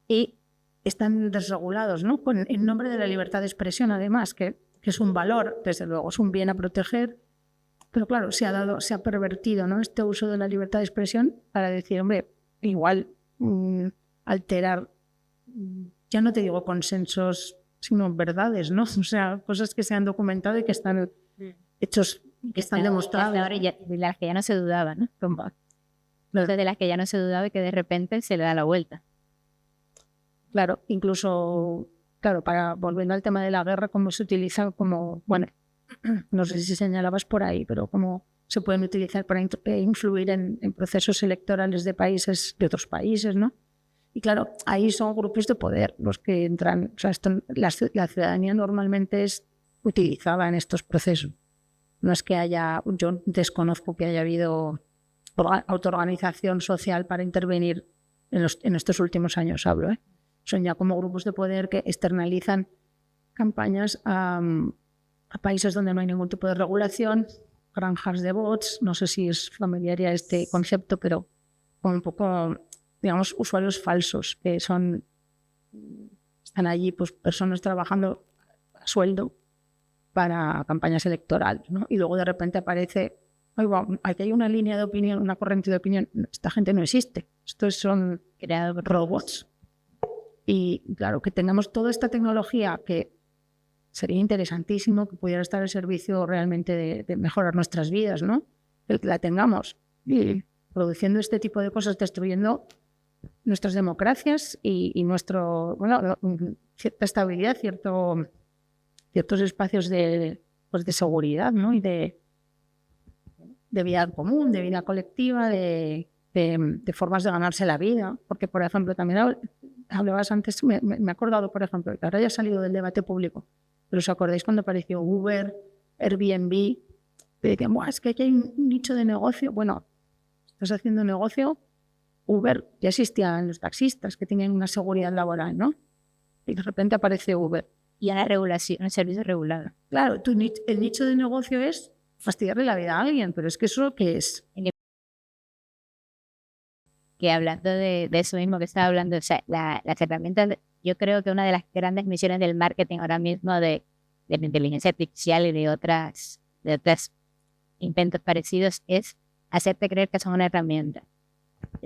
y están desregulados, ¿no? En nombre de la libertad de expresión, además, que es un valor, desde luego, es un bien a proteger, pero claro, se ha pervertido, ¿no? Este uso de la libertad de expresión para decir, hombre, igual alterar, ya no te digo consensos, sino verdades, ¿no? O sea, cosas que se han documentado y que están hechos, que están demostrados. Ahora de las que ya no se dudaba, ¿no? De las que ya no se dudaba y que de repente se le da la vuelta. Claro, incluso, volviendo al tema de la guerra, cómo se utiliza bueno, no sé si señalabas por ahí, pero cómo se pueden utilizar para influir en procesos electorales de otros países, ¿no? Y claro, ahí son grupos de poder los que entran. O sea, la ciudadanía normalmente es utilizada en estos procesos. No es que yo desconozco que haya habido autoorganización social para intervenir en estos últimos años, hablo. Son ya como grupos de poder que externalizan campañas a países donde no hay ningún tipo de regulación, granjas de bots, no sé si es familiar a este concepto, pero con un poco, digamos, usuarios falsos, que están allí pues personas trabajando a sueldo para campañas electorales, ¿no? Y luego de repente aparece, aquí hay una línea de opinión, una corriente de opinión, esta gente no existe, estos son creados robots. Y claro, que tengamos toda esta tecnología que sería interesantísimo que pudiera estar al servicio realmente de mejorar nuestras vidas, ¿no? El que la tengamos y produciendo este tipo de cosas, destruyendo nuestras democracias y nuestro, cierta estabilidad, ciertos espacios de seguridad, ¿no? Y de vida común, de vida colectiva, de formas de ganarse la vida. Porque, por ejemplo, también hablabas antes, me he acordado, por ejemplo, que ahora ya ha salido del debate público, pero ¿os acordáis cuando apareció Uber, Airbnb? Decían, es que aquí hay un nicho de negocio. Bueno, estás haciendo negocio. Uber, ya existían los taxistas que tenían una seguridad laboral, ¿no? Y de repente aparece Uber. Y una regulación, un servicio regulado. Claro, el nicho de negocio es fastidiarle la vida a alguien, pero es que eso, ¿qué es? Que hablando de eso mismo que estaba hablando, o sea, las herramientas, yo creo que una de las grandes misiones del marketing ahora mismo de la inteligencia artificial y de otros inventos parecidos es hacerte creer que son una herramienta.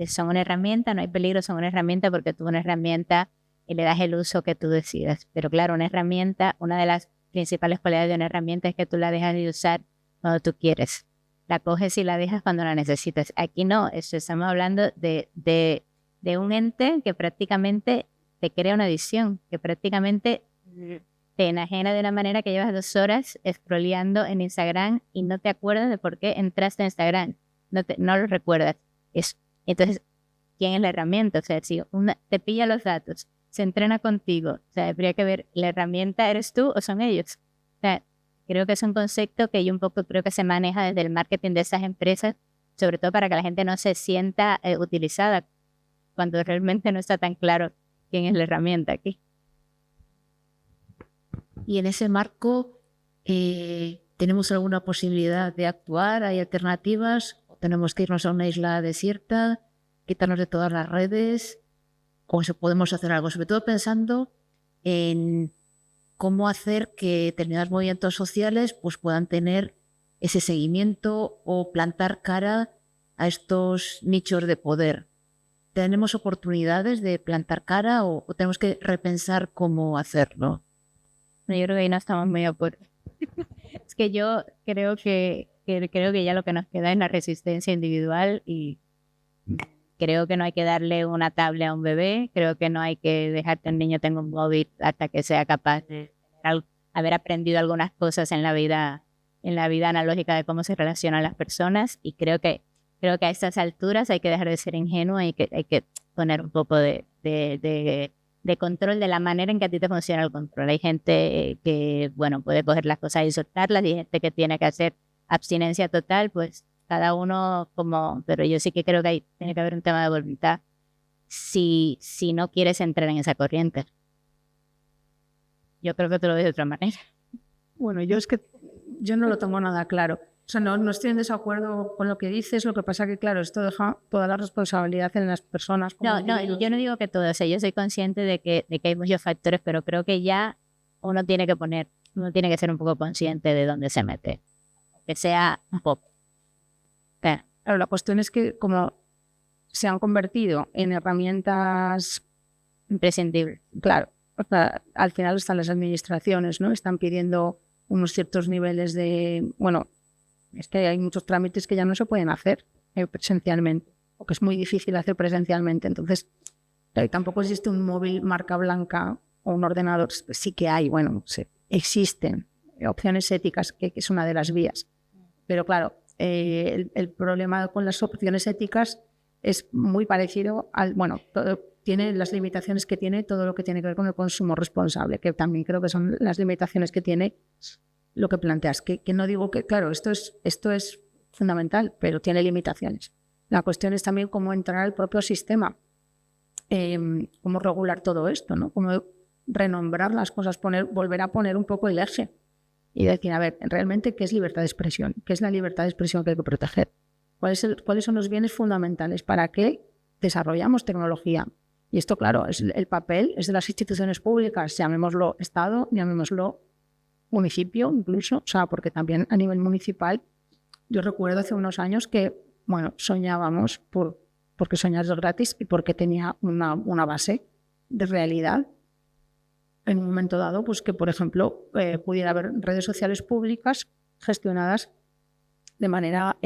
Son una herramienta, no hay peligro, son una herramienta porque tú una herramienta y le das el uso que tú decidas. Pero claro, una herramienta, una de las principales cualidades de una herramienta es que tú la dejas de usar cuando tú quieres. La coges y la dejas cuando la necesitas. Aquí no, estamos hablando de un ente que prácticamente te crea una adicción, que prácticamente te enajena de una manera que llevas 2 horas scrolleando en Instagram y no te acuerdas de por qué entraste en Instagram. No lo recuerdas. Entonces, ¿quién es la herramienta? O sea, si te pilla los datos, se entrena contigo, o sea, habría que ver, ¿la herramienta eres tú o son ellos? O sea, creo que es un concepto que yo un poco creo que se maneja desde el marketing de esas empresas, sobre todo para que la gente no se sienta utilizada, cuando realmente no está tan claro quién es la herramienta aquí. Y en ese marco, ¿tenemos alguna posibilidad de actuar? ¿Hay alternativas? ¿O tenemos que irnos a una isla desierta, quitarnos de todas las redes? ¿O podemos hacer algo? Sobre todo pensando en cómo hacer que determinados movimientos sociales pues, puedan tener ese seguimiento o plantar cara a estos nichos de poder. ¿Tenemos oportunidades de plantar cara o tenemos que repensar cómo hacerlo? Yo creo que ahí no estamos muy de acuerdo. Es que yo creo que ya lo que nos queda es la resistencia individual y creo que no hay que darle una tablet a un bebé, creo que no hay que dejar que un niño tenga un móvil hasta que sea capaz de haber aprendido algunas cosas en la vida analógica de cómo se relacionan las personas, y creo que a estas alturas hay que dejar de ser ingenuo, hay que poner un poco de control de la manera en que a ti te funciona el control. Hay gente que, bueno, puede coger las cosas y soltarlas, y hay gente que tiene que hacer abstinencia total, pues cada uno pero yo sí que creo que tiene que haber un tema de voluntad si no quieres entrar en esa corriente. Yo creo que te lo veo de otra manera. Bueno, yo no lo tengo nada claro. O sea, no estoy en desacuerdo con lo que dices, lo que pasa que, claro, esto deja toda la responsabilidad en las personas. No, yo no digo que todo, o sea, yo soy consciente de que hay muchos factores, pero creo que ya uno tiene que ser un poco consciente de dónde se mete, que sea un poco. Claro, la cuestión es que como se han convertido en herramientas imprescindibles, claro, o sea, al final están las administraciones, ¿no? Están pidiendo unos ciertos niveles de, bueno, es que hay muchos trámites que ya no se pueden hacer presencialmente, o que es muy difícil hacer presencialmente. Entonces, tampoco existe un móvil marca blanca o un ordenador. Sí que hay, bueno, existen opciones éticas, que es una de las vías. Pero claro, el problema con las opciones éticas es muy parecido al, bueno, tiene las limitaciones que tiene todo lo que tiene que ver con el consumo responsable, que también creo que son las limitaciones que tiene lo que planteas, que no digo que, claro, esto es fundamental, pero tiene limitaciones. La cuestión es también cómo entrar al propio sistema, cómo regular todo esto, ¿no? Cómo renombrar las cosas, volver a poner un poco el eje y decir, a ver, realmente, ¿qué es libertad de expresión? ¿Qué es la libertad de expresión que hay que proteger? ¿Cuáles son los bienes fundamentales? ¿Para qué desarrollamos tecnología? Y esto, claro, el papel es de las instituciones públicas, llamémoslo Estado, llamémoslo municipio incluso, o sea, porque también a nivel municipal, yo recuerdo hace unos años que, bueno, soñábamos porque soñar es gratis y porque tenía una base de realidad. En un momento dado, pues que, por ejemplo, pudiera haber redes sociales públicas gestionadas de manera,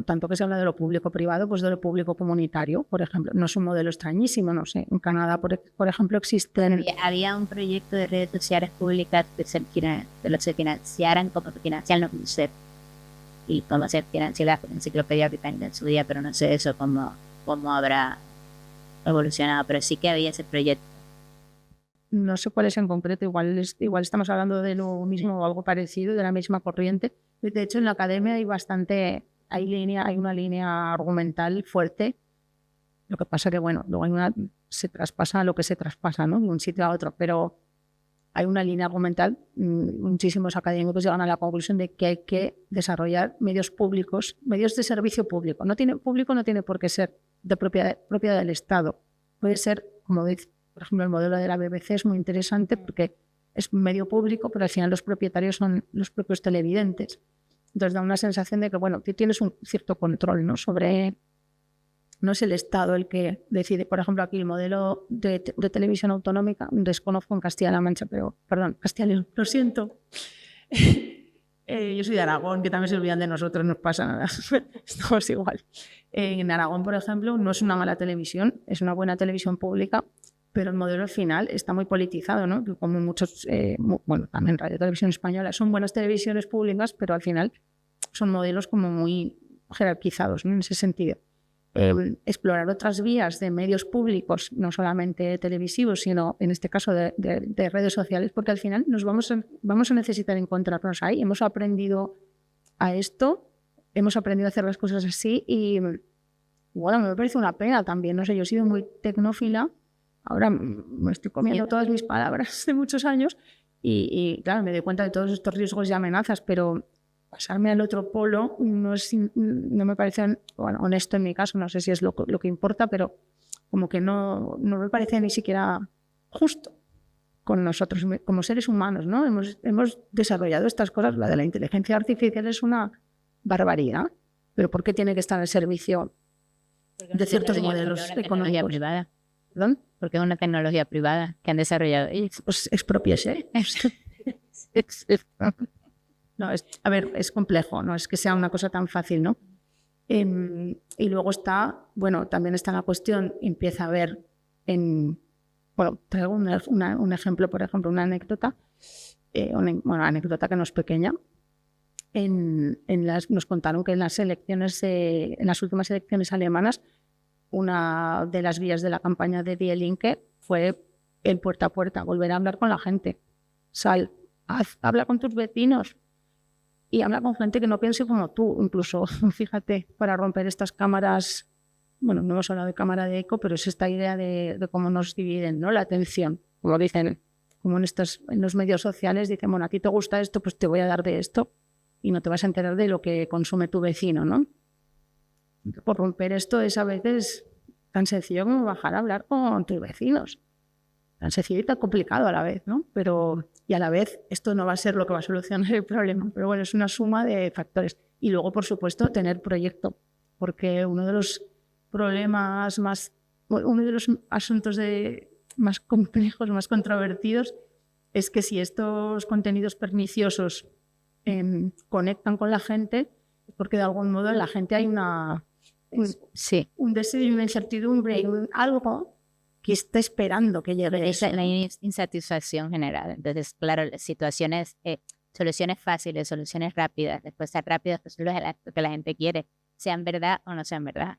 tanto que se habla de lo público-privado, pues de lo público-comunitario, por ejemplo. No es un modelo extrañísimo, no sé. En Canadá, por ejemplo, existen... Había un proyecto de redes sociales públicas de los que financiaran como financian los museos y cómo se financia la Enciclopedia Británica en su día, pero no sé eso cómo habrá evolucionado, pero sí que había ese proyecto. No sé cuál es en concreto, igual estamos hablando de lo mismo o algo parecido, de la misma corriente. De hecho, en la academia hay una línea argumental fuerte. Lo que pasa que, bueno, luego se traspasa lo que se traspasa, ¿no? De un sitio a otro, pero hay una línea argumental. Muchísimos académicos llegan a la conclusión de que hay que desarrollar medios públicos, medios de servicio público. No tiene por qué ser de propiedad del Estado. Puede ser, como dice, por ejemplo, el modelo de la BBC es muy interesante porque es un medio público, pero al final los propietarios son los propios televidentes. Entonces da una sensación de que, bueno, tú tienes un cierto control, ¿no? No es el Estado el que decide. Por ejemplo, aquí el modelo de televisión autonómica, desconozco en Castilla-La Mancha, Castilla y León, lo siento. Yo soy de Aragón, que también se olvidan de nosotros, no pasa nada. Estamos igual. En Aragón, por ejemplo, no es una mala televisión, es una buena televisión pública, pero el modelo al final está muy politizado, ¿no? Como muchos, también Radio Televisión Española, son buenas televisiones públicas, pero al final son modelos como muy jerarquizados, ¿no? En ese sentido. Explorar otras vías de medios públicos, no solamente televisivos, sino en este caso de redes sociales, porque al final nos vamos a necesitar encontrarnos ahí. Hemos aprendido a esto, hemos aprendido a hacer las cosas así y, bueno, me parece una pena también. No sé, yo he sido muy tecnófila. Ahora me estoy comiendo todas mis palabras de muchos años y claro, me doy cuenta de todos estos riesgos y amenazas, pero pasarme al otro polo no me parece, bueno, honesto en mi caso, no sé si es lo que importa, pero como que no me parece ni siquiera justo con nosotros como seres humanos, ¿no? Hemos desarrollado estas cosas. La de la inteligencia artificial es una barbaridad, pero ¿por qué tiene que estar al servicio de ciertos modelos económicos? Privada. ¿Perdón? Porque es una tecnología privada que han desarrollado ellos. Pues expropiese. No, es complejo, no es que sea una cosa tan fácil, ¿no? Y luego también está la cuestión, empieza a haber traigo un ejemplo, por ejemplo, una anécdota, anécdota que no es pequeña. Nos contaron que en las últimas elecciones alemanas, una de las vías de la campaña de Die Linke fue el puerta a puerta, volver a hablar con la gente. Habla con tus vecinos y habla con gente que no piense como tú, incluso, fíjate, para romper estas cámaras. Bueno, no hemos hablado de cámara de eco, pero es esta idea de cómo nos dividen, ¿no? La atención, como dicen, como en los medios sociales dicen, bueno, a ti te gusta esto, pues te voy a dar de esto y no te vas a enterar de lo que consume tu vecino, ¿no? Por romper esto es a veces tan sencillo como bajar a hablar con tus vecinos. Tan sencillo y tan complicado a la vez, ¿no? Y a la vez esto no va a ser lo que va a solucionar el problema, pero bueno, es una suma de factores. Y luego, por supuesto, tener proyecto, porque uno de los asuntos más complejos, más controvertidos, es que si estos contenidos perniciosos conectan con la gente, es porque de algún modo en la gente hay un deseo y una incertidumbre y algo que está esperando que llegue. Es la insatisfacción general. Entonces, claro, soluciones fáciles, soluciones rápidas, respuestas rápidas, pues lo que la gente quiere, sean verdad o no sean verdad.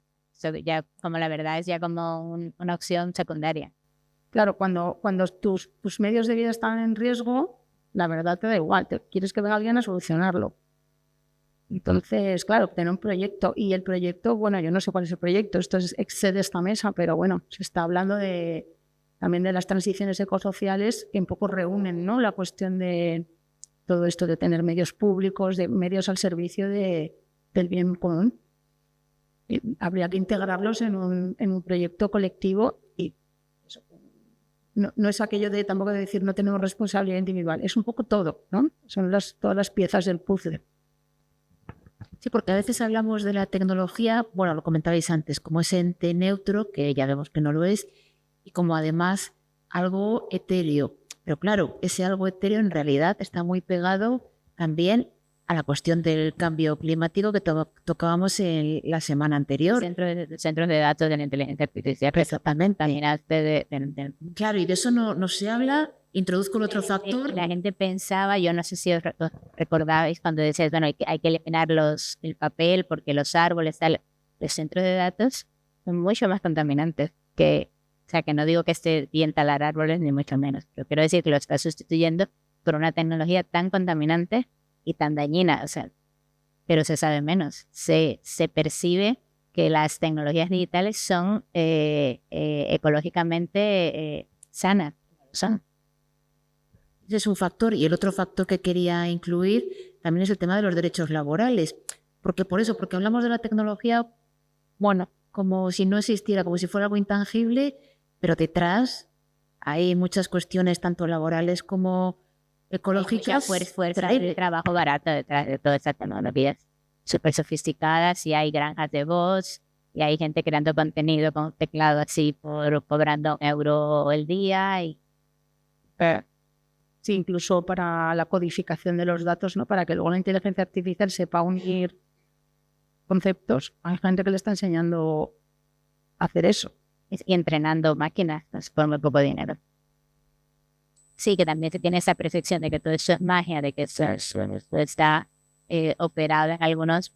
ya como la verdad es ya como una opción secundaria. Claro, cuando tus medios de vida están en riesgo, la verdad te da igual, quieres que venga alguien a solucionarlo. Entonces, claro, tener un proyecto, y el proyecto, bueno, yo no sé cuál es el proyecto, esto excede esta mesa, pero bueno, se está hablando también de las transiciones ecosociales que un poco reúnen, ¿no?, la cuestión de todo esto de tener medios públicos, de medios al servicio del bien común. Y habría que integrarlos en un proyecto colectivo, y eso, no es aquello de tampoco de decir no tenemos responsabilidad individual, es un poco todo, ¿no? Son todas las piezas del puzzle. Sí, porque a veces hablamos de la tecnología, bueno, lo comentabais antes, como ese ente neutro, que ya vemos que no lo es, y como además algo etéreo. Pero claro, ese algo etéreo en realidad está muy pegado también a la cuestión del cambio climático que tocábamos en la semana anterior. Centros de datos de la inteligencia artificial. Exactamente. Claro, y de eso no se habla. Introduzco el otro factor. La gente pensaba, yo no sé si os recordabais cuando decías, bueno, hay que eliminar el papel porque los árboles, tal. Los centros de datos son mucho más contaminantes o sea, que no digo que esté bien talar árboles, ni mucho menos, pero quiero decir que lo está sustituyendo por una tecnología tan contaminante y tan dañina, o sea, pero se sabe menos. Se percibe que las tecnologías digitales son ecológicamente sanas. Ese es un factor. Y el otro factor que quería incluir también es el tema de los derechos laborales. Porque hablamos de la tecnología, bueno, como si no existiera, como si fuera algo intangible, pero detrás hay muchas cuestiones tanto laborales como ecológicas. Hay fuerza de trabajo barato detrás de todas esas tecnologías súper sofisticadas, y hay granjas de voz, y hay gente creando contenido con un teclado así cobrando €1 el día. Sí, incluso para la codificación de los datos, ¿no?, para que luego la inteligencia artificial sepa unir conceptos. Hay gente que le está enseñando a hacer eso. Y entrenando máquinas por muy poco dinero. Sí, que también se tiene esa percepción de que todo eso es magia, de que eso está operado en algunas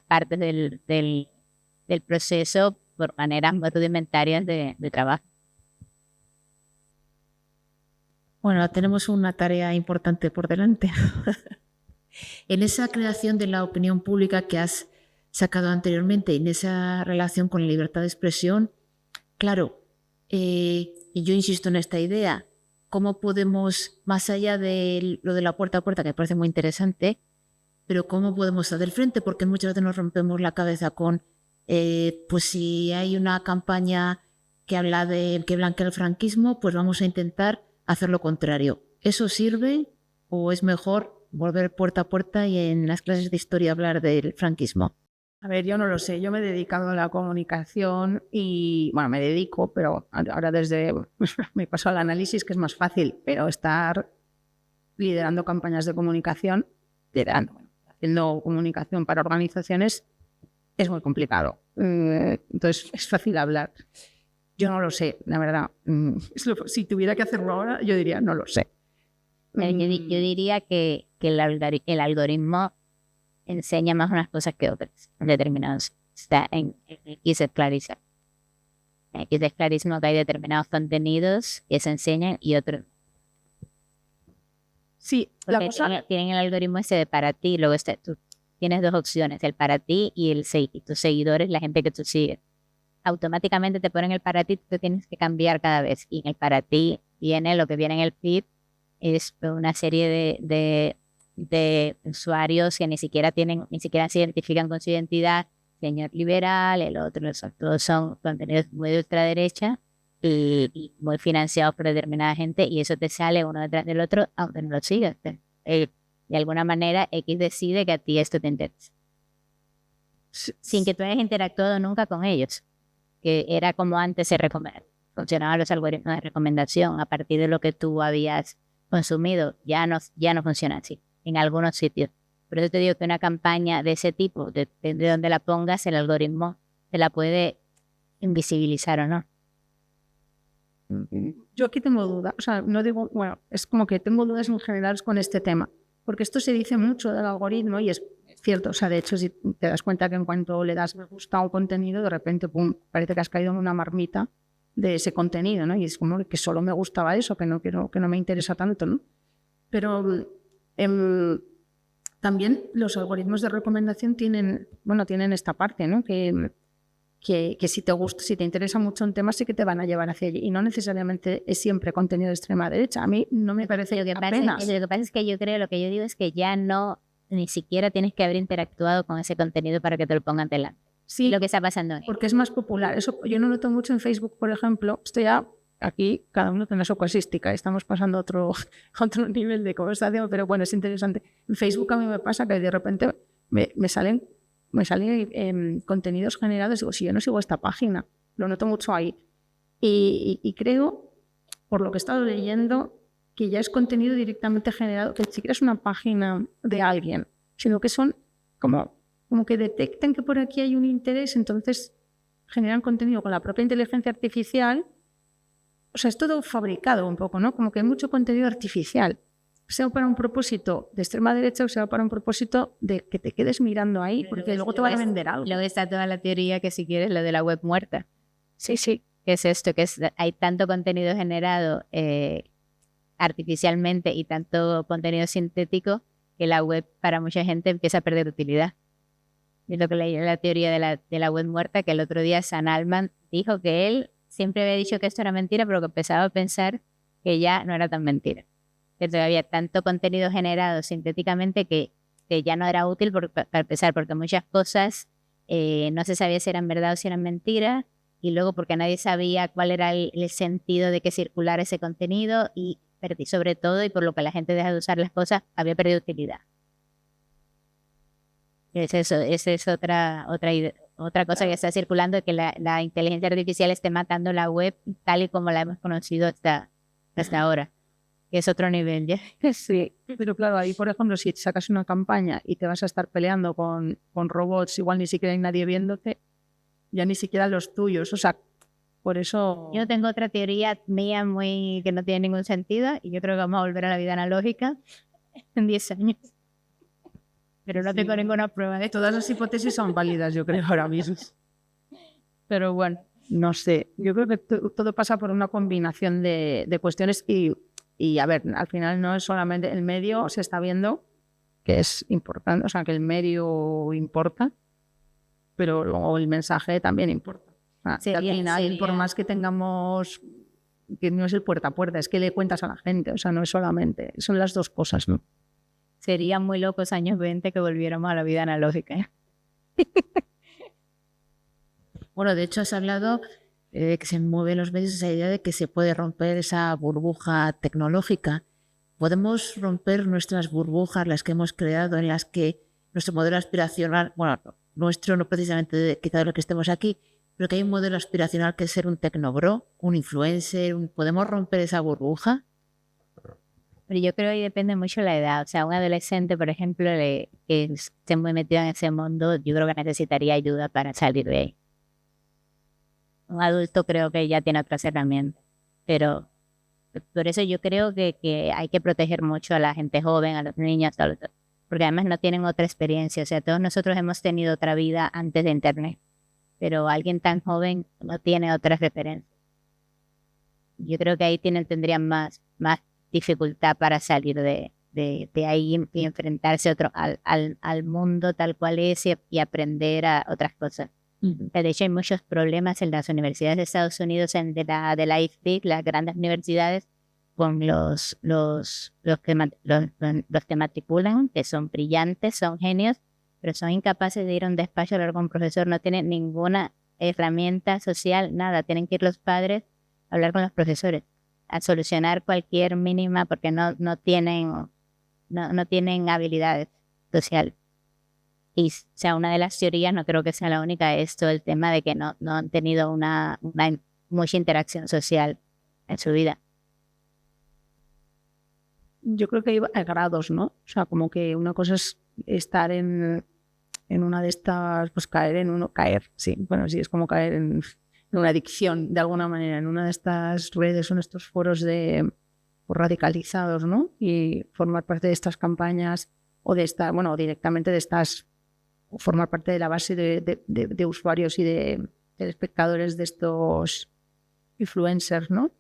partes del proceso por maneras muy rudimentarias de trabajo. Bueno, tenemos una tarea importante por delante. En esa creación de la opinión pública que has sacado anteriormente, en esa relación con la libertad de expresión, claro, y yo insisto en esta idea, ¿cómo podemos, más allá de lo de la puerta a puerta, que me parece muy interesante, pero cómo podemos hacer frente? Porque muchas veces nos rompemos la cabeza con, pues si hay una campaña que habla de que blanquea el franquismo, pues vamos a intentar hacer lo contrario. ¿Eso sirve o es mejor volver puerta a puerta y en las clases de historia hablar del franquismo? A ver, yo no lo sé, yo me he dedicado a la comunicación y, bueno, me dedico, pero ahora me paso al análisis, que es más fácil, pero estar liderando campañas de comunicación, haciendo comunicación para organizaciones, es muy complicado. Entonces, es fácil hablar. Yo no lo sé, la verdad. Si tuviera que hacerlo ahora, yo diría, no lo sé. Yo diría que el algoritmo enseña más unas cosas que otras en determinados. Está en X esclarecer. En X esclarismo que hay determinados contenidos que se enseñan y otros. Sí, la cosa... tienen el algoritmo ese de para ti, luego tú tienes dos opciones, el para ti y tus seguidores, la gente que tú sigues. Automáticamente te ponen el para ti, tú tienes que cambiar cada vez. Y en el para ti lo que viene en el feed es una serie de usuarios que ni siquiera se identifican con su identidad, señor liberal, el otro, todos son contenidos muy de ultraderecha y muy financiados por determinada gente, y eso te sale uno detrás del otro, aunque no lo sigas. De alguna manera, X decide que a ti esto te interesa, sin que tú hayas interactuado nunca con ellos, que era como antes funcionaban los algoritmos de recomendación a partir de lo que tú habías consumido. Ya no funciona así en algunos sitios. Por eso te digo que una campaña de ese tipo, de donde la pongas, el algoritmo te la puede invisibilizar o no. Yo aquí tengo dudas, o sea, no digo, bueno, es como que tengo dudas en general con este tema, porque esto se dice mucho del algoritmo y es cierto. O sea, de hecho, si te das cuenta que en cuanto le das me gusta a un contenido, de repente, pum, parece que has caído en una marmita de ese contenido, ¿no? Y es como que solo me gustaba eso, que no me interesa tanto, ¿no? Pero también los algoritmos de recomendación tienen esta parte, ¿no? Que si te gusta, si te interesa mucho un tema, sí que te van a llevar hacia allí. Y no necesariamente es siempre contenido de extrema derecha. A mí no me parece lo que apenas. lo que pasa es que yo creo, lo que yo digo es que ya no, ni siquiera tienes que haber interactuado con ese contenido para que te lo pongan delante. Sí, lo que está pasando ahí. Porque es más popular. Eso yo no noto mucho en Facebook, por ejemplo. Esto ya, aquí cada uno tiene su casuística. Estamos pasando a otro nivel de conversación, pero bueno, es interesante. En Facebook a mí me pasa que de repente me salen contenidos generados. Digo, si yo no sigo esta página, lo noto mucho ahí. Y creo, por lo que he estado leyendo, que ya es contenido directamente generado, que ni siquiera es una página de alguien, sino que son como que detectan que por aquí hay un interés, entonces generan contenido con la propia inteligencia artificial. O sea, es todo fabricado un poco, ¿no? Como que hay mucho contenido artificial, sea para un propósito de extrema derecha o sea para un propósito de que te quedes mirando ahí, porque luego te van a vender algo. Luego está toda la teoría que, si quieres, lo de la web muerta. Sí. ¿Qué es esto? Hay tanto contenido generado artificialmente y tanto contenido sintético que la web para mucha gente empieza a perder utilidad. Es lo que leí en la teoría de la web muerta, que el otro día Sam Altman dijo que él siempre había dicho que esto era mentira, pero que empezaba a pensar que ya no era tan mentira. Que todavía había tanto contenido generado sintéticamente que ya no era útil para empezar, porque muchas cosas no se sabía si eran verdad o si eran mentira, y luego porque nadie sabía cuál era el sentido de que circulara ese contenido, y sobre todo, y por lo que la gente deja de usar las cosas, había perdido utilidad. Esa es otra cosa que está circulando, que la inteligencia artificial esté matando la web tal y como la hemos conocido hasta ahora, que es otro nivel ya. Sí, pero claro, ahí por ejemplo, si sacas una campaña y te vas a estar peleando con robots, igual ni siquiera hay nadie viéndote, ya ni siquiera los tuyos, o sea, por eso... Yo tengo otra teoría mía que no tiene ningún sentido, y yo creo que vamos a volver a la vida analógica en 10 años. Pero no tengo ninguna prueba de esto. Todas las hipótesis son válidas, yo creo, ahora mismo. Pero bueno, no sé. Yo creo que todo pasa por una combinación de cuestiones y, a ver, al final no es solamente el medio, se está viendo que es importante, o sea, que el medio importa, pero luego el mensaje también importa. O sea, al final, por más que tengamos, que no es el puerta a puerta, es que le cuentas a la gente, o sea, no es solamente, son las dos cosas, ¿no? Serían muy locos años 20 que volviéramos a la vida analógica. Bueno, de hecho has hablado que se mueve en los medios esa idea de que se puede romper esa burbuja tecnológica. ¿Podemos romper nuestras burbujas, las que hemos creado, en las que nuestro modelo aspiracional, bueno, nuestro no precisamente quizás lo que estemos aquí, pero que hay un modelo aspiracional que es ser un tecnobro, un influencer, ¿podemos romper esa burbuja? Pero yo creo que depende mucho de la edad. O sea, un adolescente, por ejemplo, que esté muy metido en ese mundo, yo creo que necesitaría ayuda para salir de ahí. Un adulto creo que ya tiene otras herramientas. Pero por eso yo creo que hay que proteger mucho a la gente joven, a los niños, porque además no tienen otra experiencia. O sea, todos nosotros hemos tenido otra vida antes de Internet, pero alguien tan joven no tiene otras referencias. Yo creo que ahí tendrían más dificultad para salir de ahí y enfrentarse al mundo tal cual es y aprender a otras cosas. De hecho, hay muchos problemas en las universidades de Estados Unidos, de la Ivy League, las grandes universidades, con los que matriculan, que son brillantes, son genios, pero son incapaces de ir a un despacho a hablar con un profesor, no tienen ninguna herramienta social, nada. Tienen que ir los padres a hablar con los profesores, a solucionar cualquier mínima, porque no tienen habilidades sociales. Y, o sea, una de las teorías, no creo que sea la única, es todo el tema de que no han tenido mucha interacción social en su vida. Yo creo que hay grados, ¿no? O sea, como que una cosa es estar en una de estas, pues sí, bueno, sí, es como caer en una adicción, de alguna manera, en una de estas redes o en estos foros radicalizados, ¿no? Y formar parte de estas campañas o directamente de estas formar parte de la base de usuarios y de espectadores de estos influencers, ¿no?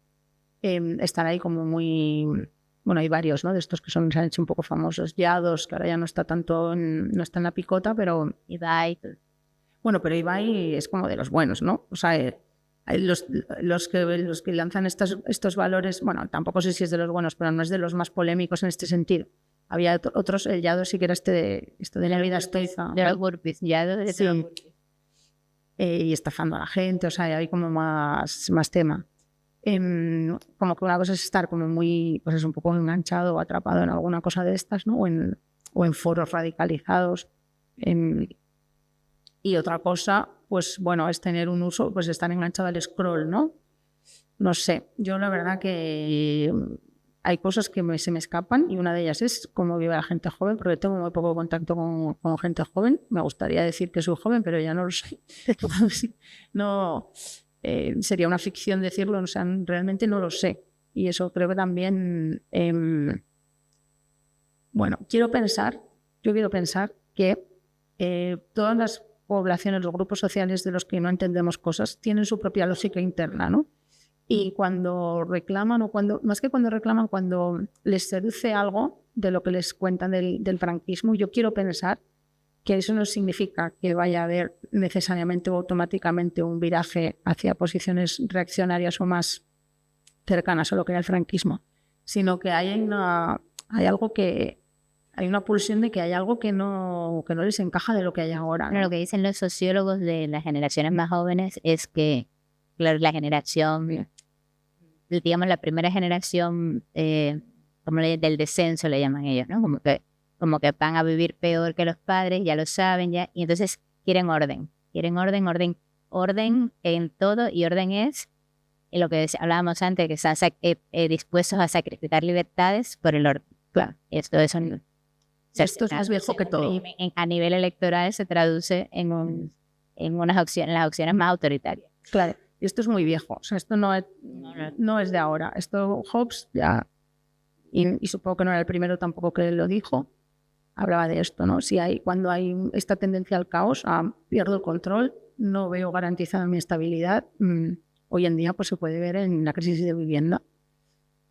Están ahí como muy... Bueno, hay varios, ¿no? De estos que se han hecho un poco famosos. Yados, que ahora ya no está tanto no está en la picota, pero... Ibai. Bueno, pero Ibai es como de los buenos, ¿no? O sea, los que lanzan estos valores, bueno, tampoco sé si es de los buenos, pero no es de los más polémicos en este sentido. Había otros, el Yado sí que era esto de la vida estoica. De los burpees, Yado de Sí. los burpees. Y estafando a la gente, o sea, hay como más tema. Como que una cosa es estar como muy, pues es un poco enganchado o atrapado en alguna cosa de estas, ¿no? O en foros radicalizados. Y otra cosa, pues bueno, es tener un uso, pues estar enganchado al scroll, ¿no? No sé, yo la verdad que hay cosas que se me escapan y una de ellas es cómo vive la gente joven, porque tengo muy poco contacto con gente joven. Me gustaría decir que soy joven, pero ya no lo soy. No, sería una ficción decirlo, o sea, realmente no lo sé. Y eso creo que también, bueno, yo quiero pensar que todas las poblaciones, los grupos sociales de los que no entendemos cosas, tienen su propia lógica interna, ¿no? Y cuando reclaman, más que cuando reclaman, cuando les seduce algo de lo que les cuentan del franquismo, yo quiero pensar que eso no significa que vaya a haber necesariamente o automáticamente un viraje hacia posiciones reaccionarias o más cercanas a lo que era el franquismo, sino que hay algo que... Hay una pulsión de que hay algo que no les encaja de lo que hay ahora, ¿no? Bueno, lo que dicen los sociólogos de las generaciones más jóvenes es que, claro, la generación, digamos, la primera generación del descenso le llaman ellos, ¿no? Como que van a vivir peor que los padres, ya lo saben, ya, y entonces quieren orden en todo, y orden es lo que hablábamos antes, que están dispuestos a sacrificar libertades por el orden. Claro. Esto no. Esto es más viejo que todo. A nivel electoral se traduce en las opciones más autoritarias. Claro, y esto es muy viejo. O sea, esto no es de ahora. Esto Hobbes ya, y supongo que no era el primero tampoco que lo dijo, hablaba de esto, ¿no? Cuando hay esta tendencia al caos, pierdo el control, no veo garantizada mi estabilidad. Hoy en día pues se puede ver en la crisis de vivienda,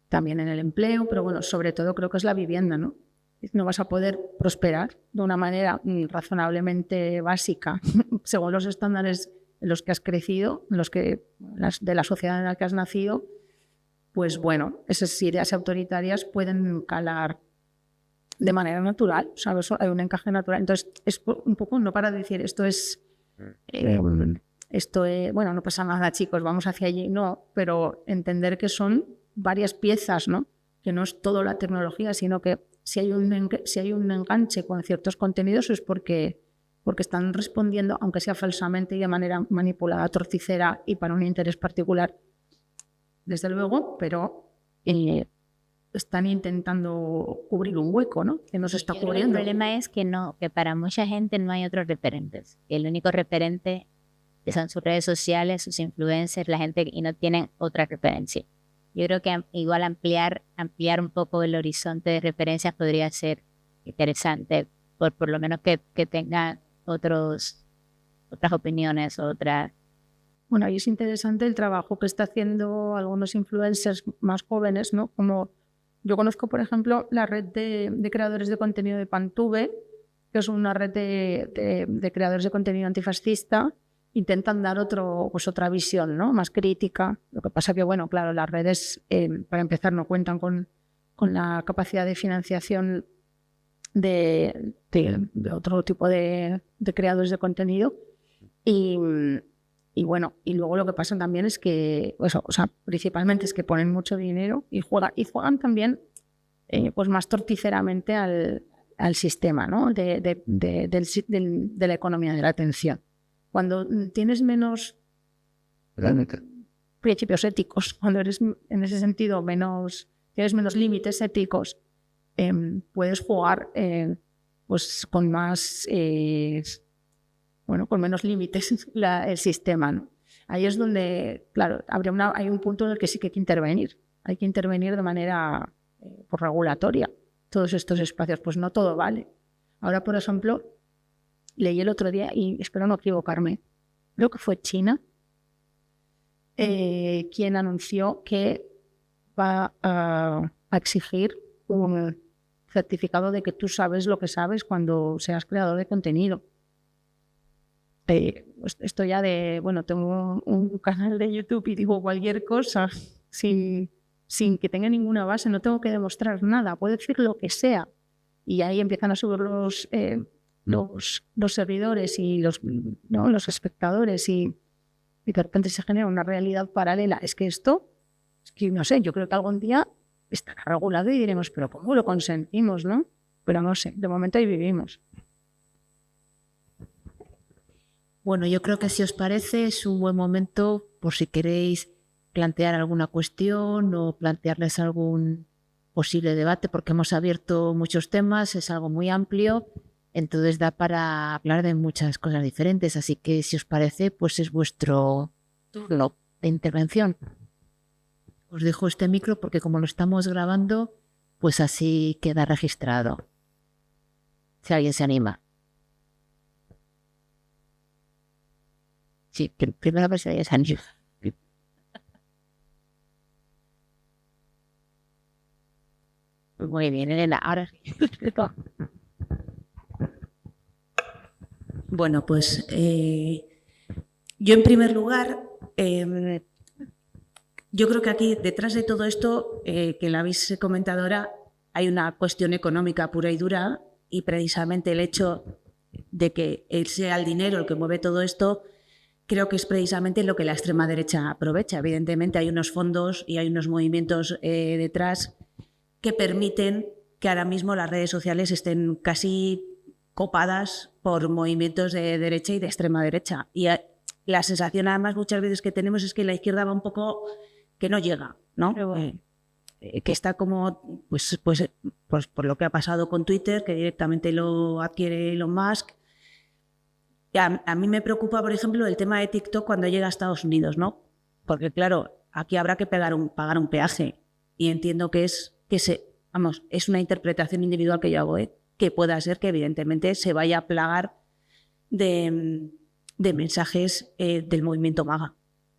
también en el empleo, pero bueno, sobre todo creo que es la vivienda, ¿no? No vas a poder prosperar de una manera razonablemente básica según los estándares en los que has crecido, de la sociedad en la que has nacido. Pues bueno, esas ideas autoritarias pueden calar de manera natural, ¿sabes? Hay un encaje natural. Entonces, es un poco, no para decir esto es, bueno, no pasa nada, chicos, vamos hacia allí, no, pero entender que son varias piezas, ¿no? Que no es todo la tecnología, sino que si hay un enganche con ciertos contenidos es porque están respondiendo, aunque sea falsamente y de manera manipulada, torticera y para un interés particular, desde luego, pero están intentando cubrir un hueco, ¿no? Que no se está cubriendo. El problema es que para mucha gente no hay otros referentes. El único referente son sus redes sociales, sus influencers, la gente, y no tienen otra referencia. Yo creo que igual ampliar un poco el horizonte de referencias podría ser interesante, por lo menos que tengan otras opiniones, Bueno, y es interesante el trabajo que está haciendo algunos influencers más jóvenes, ¿no? Como yo conozco, por ejemplo, la red de creadores de contenido de Pantube, que es una red de creadores de contenido antifascista. Intentan dar otra visión, ¿no? Más crítica. Lo que pasa que, bueno, claro, las redes, para empezar, no cuentan con la capacidad de financiación de otro tipo de creadores de contenido. Y bueno, y luego lo que pasa también es que, principalmente es que ponen mucho dinero y juegan también pues más torticeramente al sistema, ¿no? de la economía de la atención. Cuando tienes menos principios éticos, cuando eres en ese sentido tienes menos límites éticos, puedes jugar pues con más con menos límites el sistema, ¿no? Ahí es donde, claro, hay un punto en el que sí que hay que intervenir. Hay que intervenir de manera regulatoria. Todos estos espacios, pues no todo vale. Ahora, por ejemplo, leí el otro día, y espero no equivocarme, creo que fue China, quien anunció que va a exigir un certificado de que tú sabes lo que sabes cuando seas creador de contenido. Esto ya tengo un canal de YouTube y digo cualquier cosa sin que tenga ninguna base, no tengo que demostrar nada, puedo decir lo que sea. Y ahí empiezan a subir los servidores y los espectadores y de repente se genera una realidad paralela. Es que no sé, yo creo que algún día estará regulado y diremos, pero ¿cómo lo consentimos, no? Pero no sé, de momento ahí vivimos. Bueno, yo creo que si os parece es un buen momento por si queréis plantear alguna cuestión o plantearles algún posible debate, porque hemos abierto muchos temas, es algo muy amplio, entonces da para hablar de muchas cosas diferentes, así que si os parece, pues es vuestro turno de intervención. Os dejo este micro porque como lo estamos grabando, pues así queda registrado. Si alguien se anima. Sí, primero para si alguien se anima. Muy bien, Elena, ahora sí. Bueno, pues yo en primer lugar, yo creo que aquí detrás de todo esto que lo habéis comentado ahora hay una cuestión económica pura y dura, y precisamente el hecho de que sea el dinero el que mueve todo esto creo que es precisamente lo que la extrema derecha aprovecha. Evidentemente hay unos fondos y hay unos movimientos detrás que permiten que ahora mismo las redes sociales estén casi copadas por movimientos de derecha y de extrema derecha. Y la sensación además muchas veces que tenemos es que la izquierda va un poco que no llega, ¿no? Que está como, pues por lo que ha pasado con Twitter, que directamente lo adquiere Elon Musk. A mí me preocupa, por ejemplo, el tema de TikTok cuando llega a Estados Unidos, ¿no? Porque claro, aquí habrá que pagar un peaje, y entiendo que es una interpretación individual que yo hago, que pueda ser que evidentemente se vaya a plagar de mensajes del movimiento MAGA.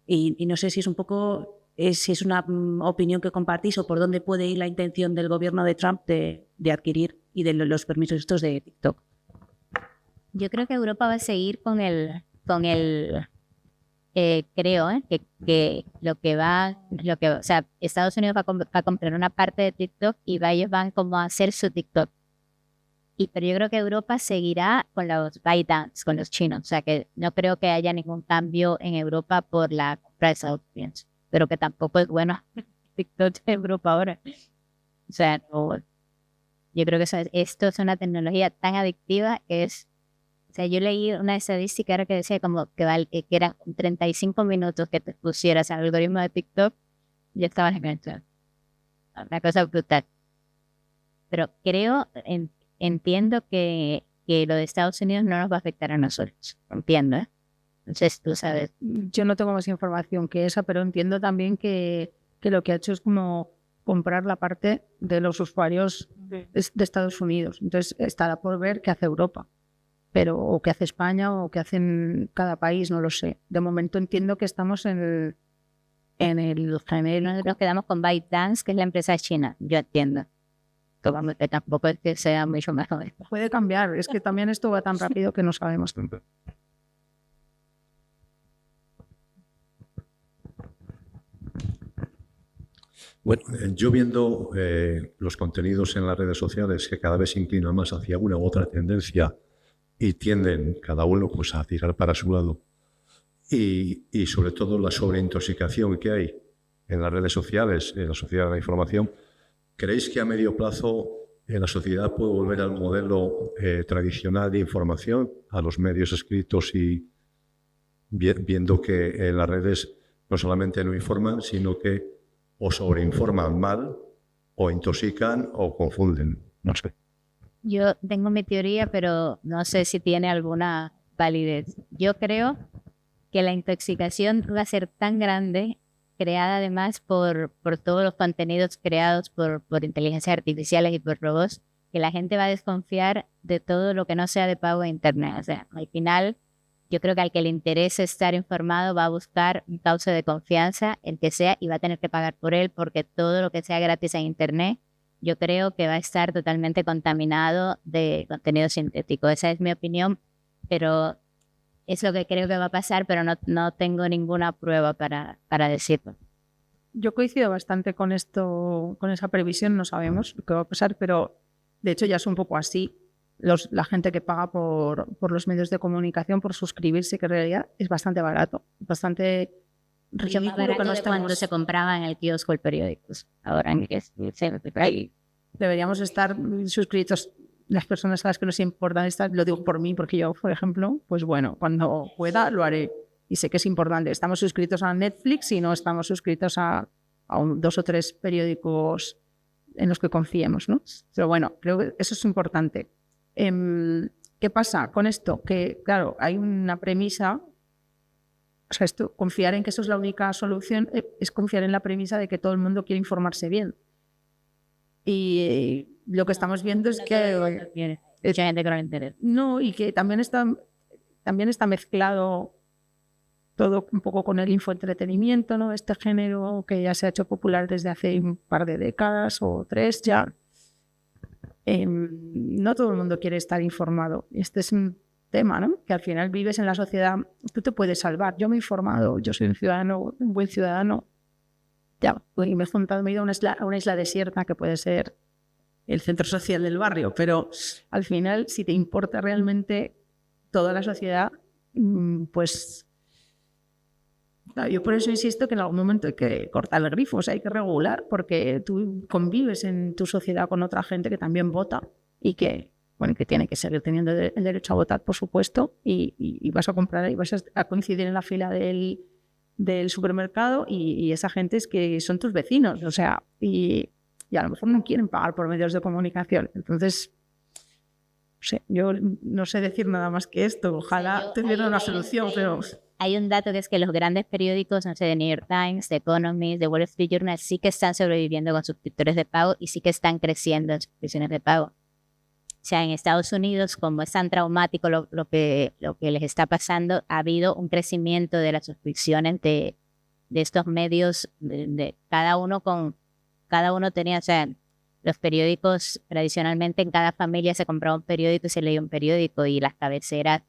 Y no sé si es un poco, si es una opinión que compartís o por dónde puede ir la intención del gobierno de Trump de adquirir y de los permisos estos de TikTok. Yo creo que Europa va a seguir con el creo que o sea, Estados Unidos va a comprar una parte de TikTok y ellos van como a hacer su TikTok. Pero yo creo que Europa seguirá con los ByteDance, con los chinos. O sea, que no creo que haya ningún cambio en Europa por la compra de Estados Unidos. Pero que tampoco es bueno TikTok en Europa ahora. O sea, no, yo creo que esto es una tecnología tan adictiva que es... O sea, yo leí una estadística que decía como que eran 35 minutos que te pusieras al algoritmo de TikTok y ya estabas enganchado. Una cosa brutal. Pero entiendo que lo de Estados Unidos no nos va a afectar a nosotros. Entiendo, ¿eh? Entonces, tú sabes. Yo no tengo más información que esa, pero entiendo también que lo que ha hecho es como comprar la parte de los usuarios de Estados Unidos. Entonces, estará por ver qué hace Europa. O qué hace España o qué hacen cada país, no lo sé. De momento entiendo que estamos en el genérico. Nos quedamos con ByteDance, que es la empresa china. Yo entiendo. Que tampoco es que sea mucho mejor. Puede cambiar, es que también esto va tan rápido que no sabemos. Bueno, yo viendo los contenidos en las redes sociales que cada vez se inclinan más hacia una u otra tendencia y tienden cada uno pues, a tirar para su lado, y sobre todo la sobreintoxicación que hay en las redes sociales, en la sociedad de la información, ¿creéis que a medio plazo la sociedad puede volver al modelo tradicional de información, a los medios escritos, y viendo que en las redes no solamente no informan, sino que o sobreinforman mal, o intoxican, o confunden? No sé. Yo tengo mi teoría, pero no sé si tiene alguna validez. Yo creo que la intoxicación va a ser tan grande, creada además por todos los contenidos creados por inteligencias artificiales y por robots, que la gente va a desconfiar de todo lo que no sea de pago de internet. O sea, al final, yo creo que al que le interese estar informado va a buscar un cauce de confianza, el que sea, y va a tener que pagar por él, porque todo lo que sea gratis en internet, yo creo que va a estar totalmente contaminado de contenido sintético. Esa es mi opinión, pero es lo que creo que va a pasar, pero no tengo ninguna prueba para decirlo. Yo coincido bastante con esto, con esa previsión, no sabemos lo que va a pasar, pero de hecho ya es un poco así. La gente que paga por los medios de comunicación, por suscribirse, que en realidad es bastante barato, bastante ridículo que no estemos... Cuando se compraba en el kiosco el periódico. Ahora en que deberíamos estar suscritos las personas a las que nos importan estar. Lo digo por mí, porque yo, por ejemplo, pues bueno, cuando pueda lo haré. Y sé que es importante. Estamos suscritos a Netflix y no estamos suscritos a 2 o 3 periódicos en los que confiemos, ¿no? Pero bueno, creo que eso es importante. ¿Qué pasa con esto? Que, claro, hay una premisa, o sea, confiar en que eso es la única solución es confiar en la premisa de que todo el mundo quiere informarse bien. Y lo que estamos viendo es que... Mucha gente que no le interesa. No, y que también está mezclado todo un poco con el infoentretenimiento, ¿no? Este género que ya se ha hecho popular desde hace un par de décadas o 3 ya. No todo el mundo quiere estar informado. Este es un tema, ¿no? Que al final vives en la sociedad, tú te puedes salvar. Yo me he informado, yo soy un buen ciudadano. Ya, y me he ido a una isla desierta que puede ser el centro social del barrio, pero al final, si te importa realmente toda la sociedad, pues... Yo por eso insisto que en algún momento hay que cortar el grifo, o sea, hay que regular, porque tú convives en tu sociedad con otra gente que también vota y que, bueno, que tiene que seguir teniendo el derecho a votar, por supuesto, y vas a comprar y vas a coincidir en la fila del supermercado y esa gente es que son tus vecinos, o sea, y a lo mejor no quieren pagar por medios de comunicación. Entonces, no sé, yo no sé decir nada más que esto, ojalá tuviera una solución, pero... Hay un dato que es que los grandes periódicos, no sé, de New York Times, de Economist, de Wall Street Journal, sí que están sobreviviendo con suscriptores de pago y sí que están creciendo en suscripciones de pago. O sea, en Estados Unidos, como es tan traumático lo que les está pasando, ha habido un crecimiento de las suscripciones de estos medios, de cada uno tenía, o sea, los periódicos tradicionalmente en cada familia se compraba un periódico y se leía un periódico y las cabeceras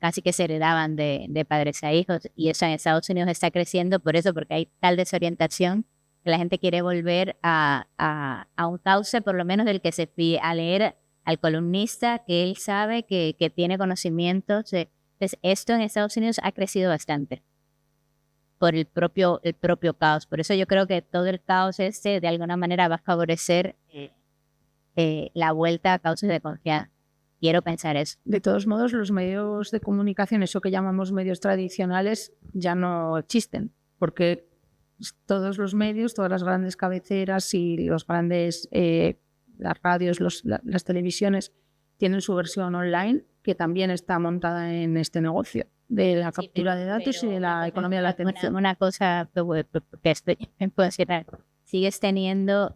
casi que se heredaban de padres a hijos, y eso en Estados Unidos está creciendo por eso, porque hay tal desorientación que la gente quiere volver a un cauce, por lo menos del que se fíe, a leer al columnista que él sabe que tiene conocimientos. Entonces, esto en Estados Unidos ha crecido bastante por el propio caos. Por eso yo creo que todo el caos de alguna manera va a favorecer la vuelta a cauces de confianza. Quiero pensar eso. De todos modos, los medios de comunicación, eso que llamamos medios tradicionales, ya no existen, porque todos los medios, todas las grandes cabeceras y los grandes, las radios, las televisiones, tienen su versión online, que también está montada en este negocio de la captura de datos y de la economía de la atención. Una cosa que puedo decir, sigues teniendo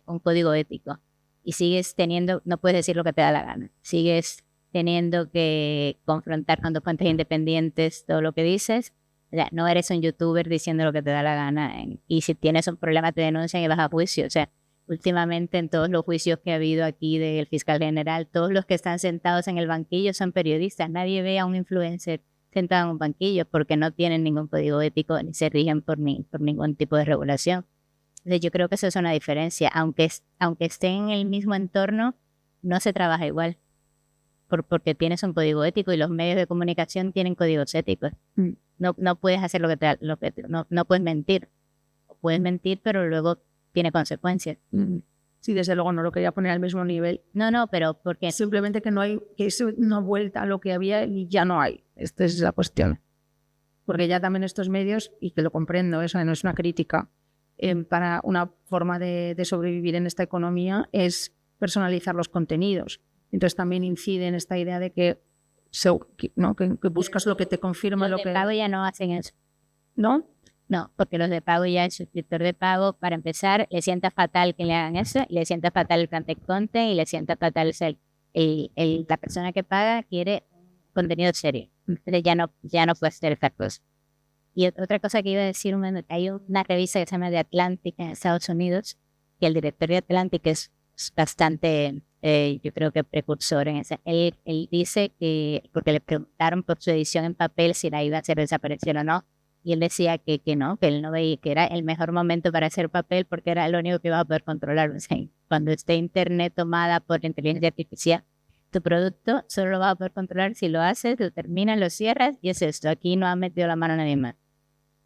un código ético. Y sigues teniendo, no puedes decir lo que te da la gana, sigues teniendo que confrontar con tus fuentes independientes todo lo que dices. O sea, no eres un youtuber diciendo lo que te da la gana, y si tienes un problema te denuncian y vas a juicio. O sea, últimamente en todos los juicios que ha habido aquí del fiscal general, todos los que están sentados en el banquillo son periodistas. Nadie ve a un influencer sentado en un banquillo porque no tienen ningún código ético ni se rigen por ningún tipo de regulación. Entonces yo creo que eso es una diferencia. Aunque estén en el mismo entorno, no se trabaja igual. Porque tienes un código ético y los medios de comunicación tienen códigos éticos. No puedes hacer no puedes mentir. Puedes mentir, pero luego tiene consecuencias. Sí, desde luego no lo quería poner al mismo nivel. No, pero porque simplemente que es una vuelta a lo que había y ya no hay. Esta es la cuestión. Porque ya también estos medios, y que lo comprendo, eso no es una crítica, para una forma de sobrevivir en esta economía es personalizar los contenidos. Entonces también incide en esta idea de que buscas lo que te confirma. Los de pago ya no hacen eso. ¿No? No, porque los de pago ya, el suscriptor de pago, para empezar, le sienta fatal que le hagan eso, y le sienta fatal el content content, y le sienta fatal la persona que paga quiere contenido serio. Entonces ya no puede hacer esta cosa. Y otra cosa que iba a decir, hay una revista que se llama The Atlantic en Estados Unidos, que el director de Atlantic es bastante, yo creo que precursor en esa. Él dice que, porque le preguntaron por su edición en papel si la iba a hacer desaparecer o no, y él decía que no, que él no veía que era el mejor momento para hacer papel porque era lo único que iba a poder controlar. O sea, cuando esté Internet tomada por la inteligencia artificial, tu producto solo lo vas a poder controlar si lo haces, lo terminas, lo cierras, y es esto. Aquí no ha metido la mano nadie más.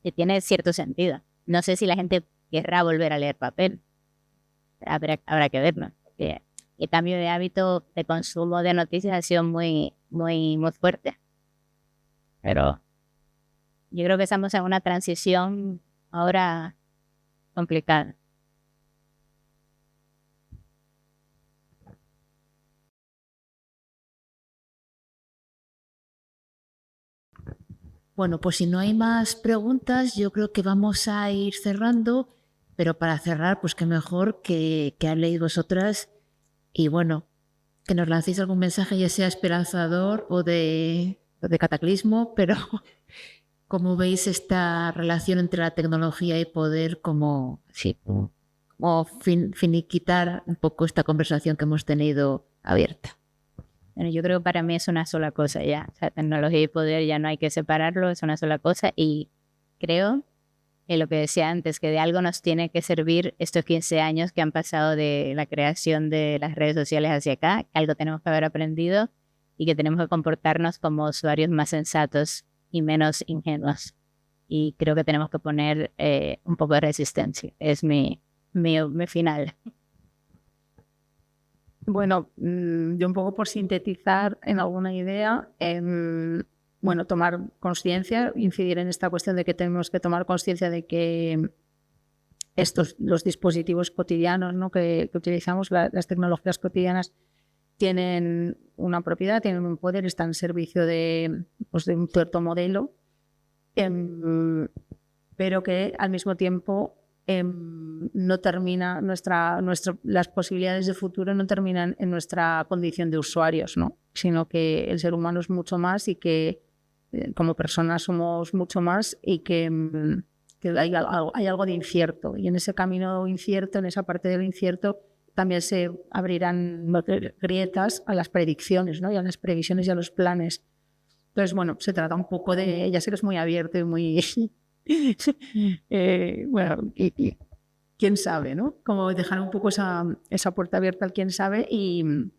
Que tiene cierto sentido. No sé si la gente querrá volver a leer papel. Habrá que verlo. El cambio de hábito de consumo de noticias ha sido muy, muy, muy fuerte. Pero yo creo que estamos en una transición ahora complicada. Bueno, pues si no hay más preguntas, yo creo que vamos a ir cerrando, pero para cerrar, pues qué mejor que habléis vosotras y bueno, que nos lancéis algún mensaje, ya sea esperanzador o de cataclismo, pero ¿cómo veis esta relación entre la tecnología y poder como finiquitar un poco esta conversación que hemos tenido abierta? Bueno, yo creo que para mí es una sola cosa ya. O sea, tecnología y poder ya no hay que separarlo, es una sola cosa. Y creo que lo que decía antes, que de algo nos tiene que servir estos 15 años que han pasado de la creación de las redes sociales hacia acá, que algo tenemos que haber aprendido y que tenemos que comportarnos como usuarios más sensatos y menos ingenuos. Y creo que tenemos que poner un poco de resistencia. Es mi final. Bueno, yo un poco por sintetizar en alguna idea, bueno, tomar conciencia, incidir en esta cuestión de que tenemos que tomar conciencia de que los dispositivos cotidianos, ¿no?, que utilizamos, las tecnologías cotidianas, tienen una propiedad, tienen un poder, están en servicio de un cierto modelo, pero que al mismo tiempo no termina las posibilidades de futuro no terminan en nuestra condición de usuarios, ¿no?, sino que el ser humano es mucho más y que como personas somos mucho más y que hay algo de incierto, y en ese camino incierto, en esa parte del incierto, también se abrirán grietas a las predicciones, ¿no?, y a las previsiones y a los planes. Entonces, bueno, se trata un poco de, ya sé que es muy abierto y muy bueno, y quién sabe, ¿no? Como dejar un poco esa puerta abierta al quién sabe y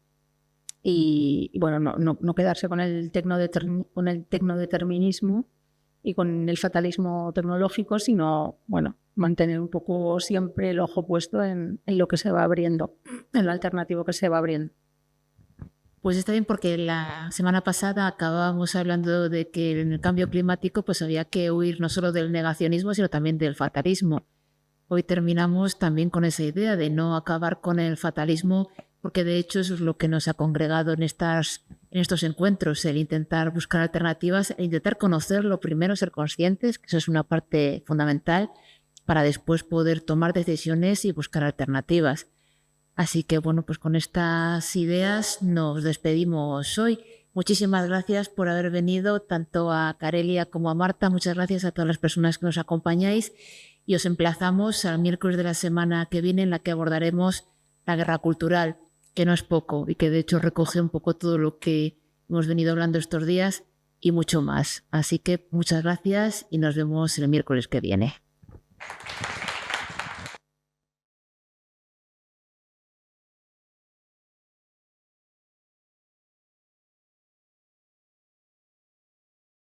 bueno, no quedarse con el tecnodeterminismo y con el fatalismo tecnológico, sino, bueno, mantener un poco siempre el ojo puesto en lo que se va abriendo, en lo alternativo que se va abriendo. Pues está bien, porque la semana pasada acabábamos hablando de que en el cambio climático pues había que huir no solo del negacionismo, sino también del fatalismo. Hoy terminamos también con esa idea de no acabar con el fatalismo, porque de hecho eso es lo que nos ha congregado en estos encuentros, el intentar buscar alternativas, el intentar conocerlo primero, ser conscientes, que eso es una parte fundamental, para después poder tomar decisiones y buscar alternativas. Así que bueno, pues con estas ideas nos despedimos hoy. Muchísimas gracias por haber venido, tanto a Carelia como a Marta. Muchas gracias a todas las personas que nos acompañáis y os emplazamos al miércoles de la semana que viene, en la que abordaremos la guerra cultural, que no es poco y que de hecho recoge un poco todo lo que hemos venido hablando estos días y mucho más. Así que muchas gracias y nos vemos el miércoles que viene.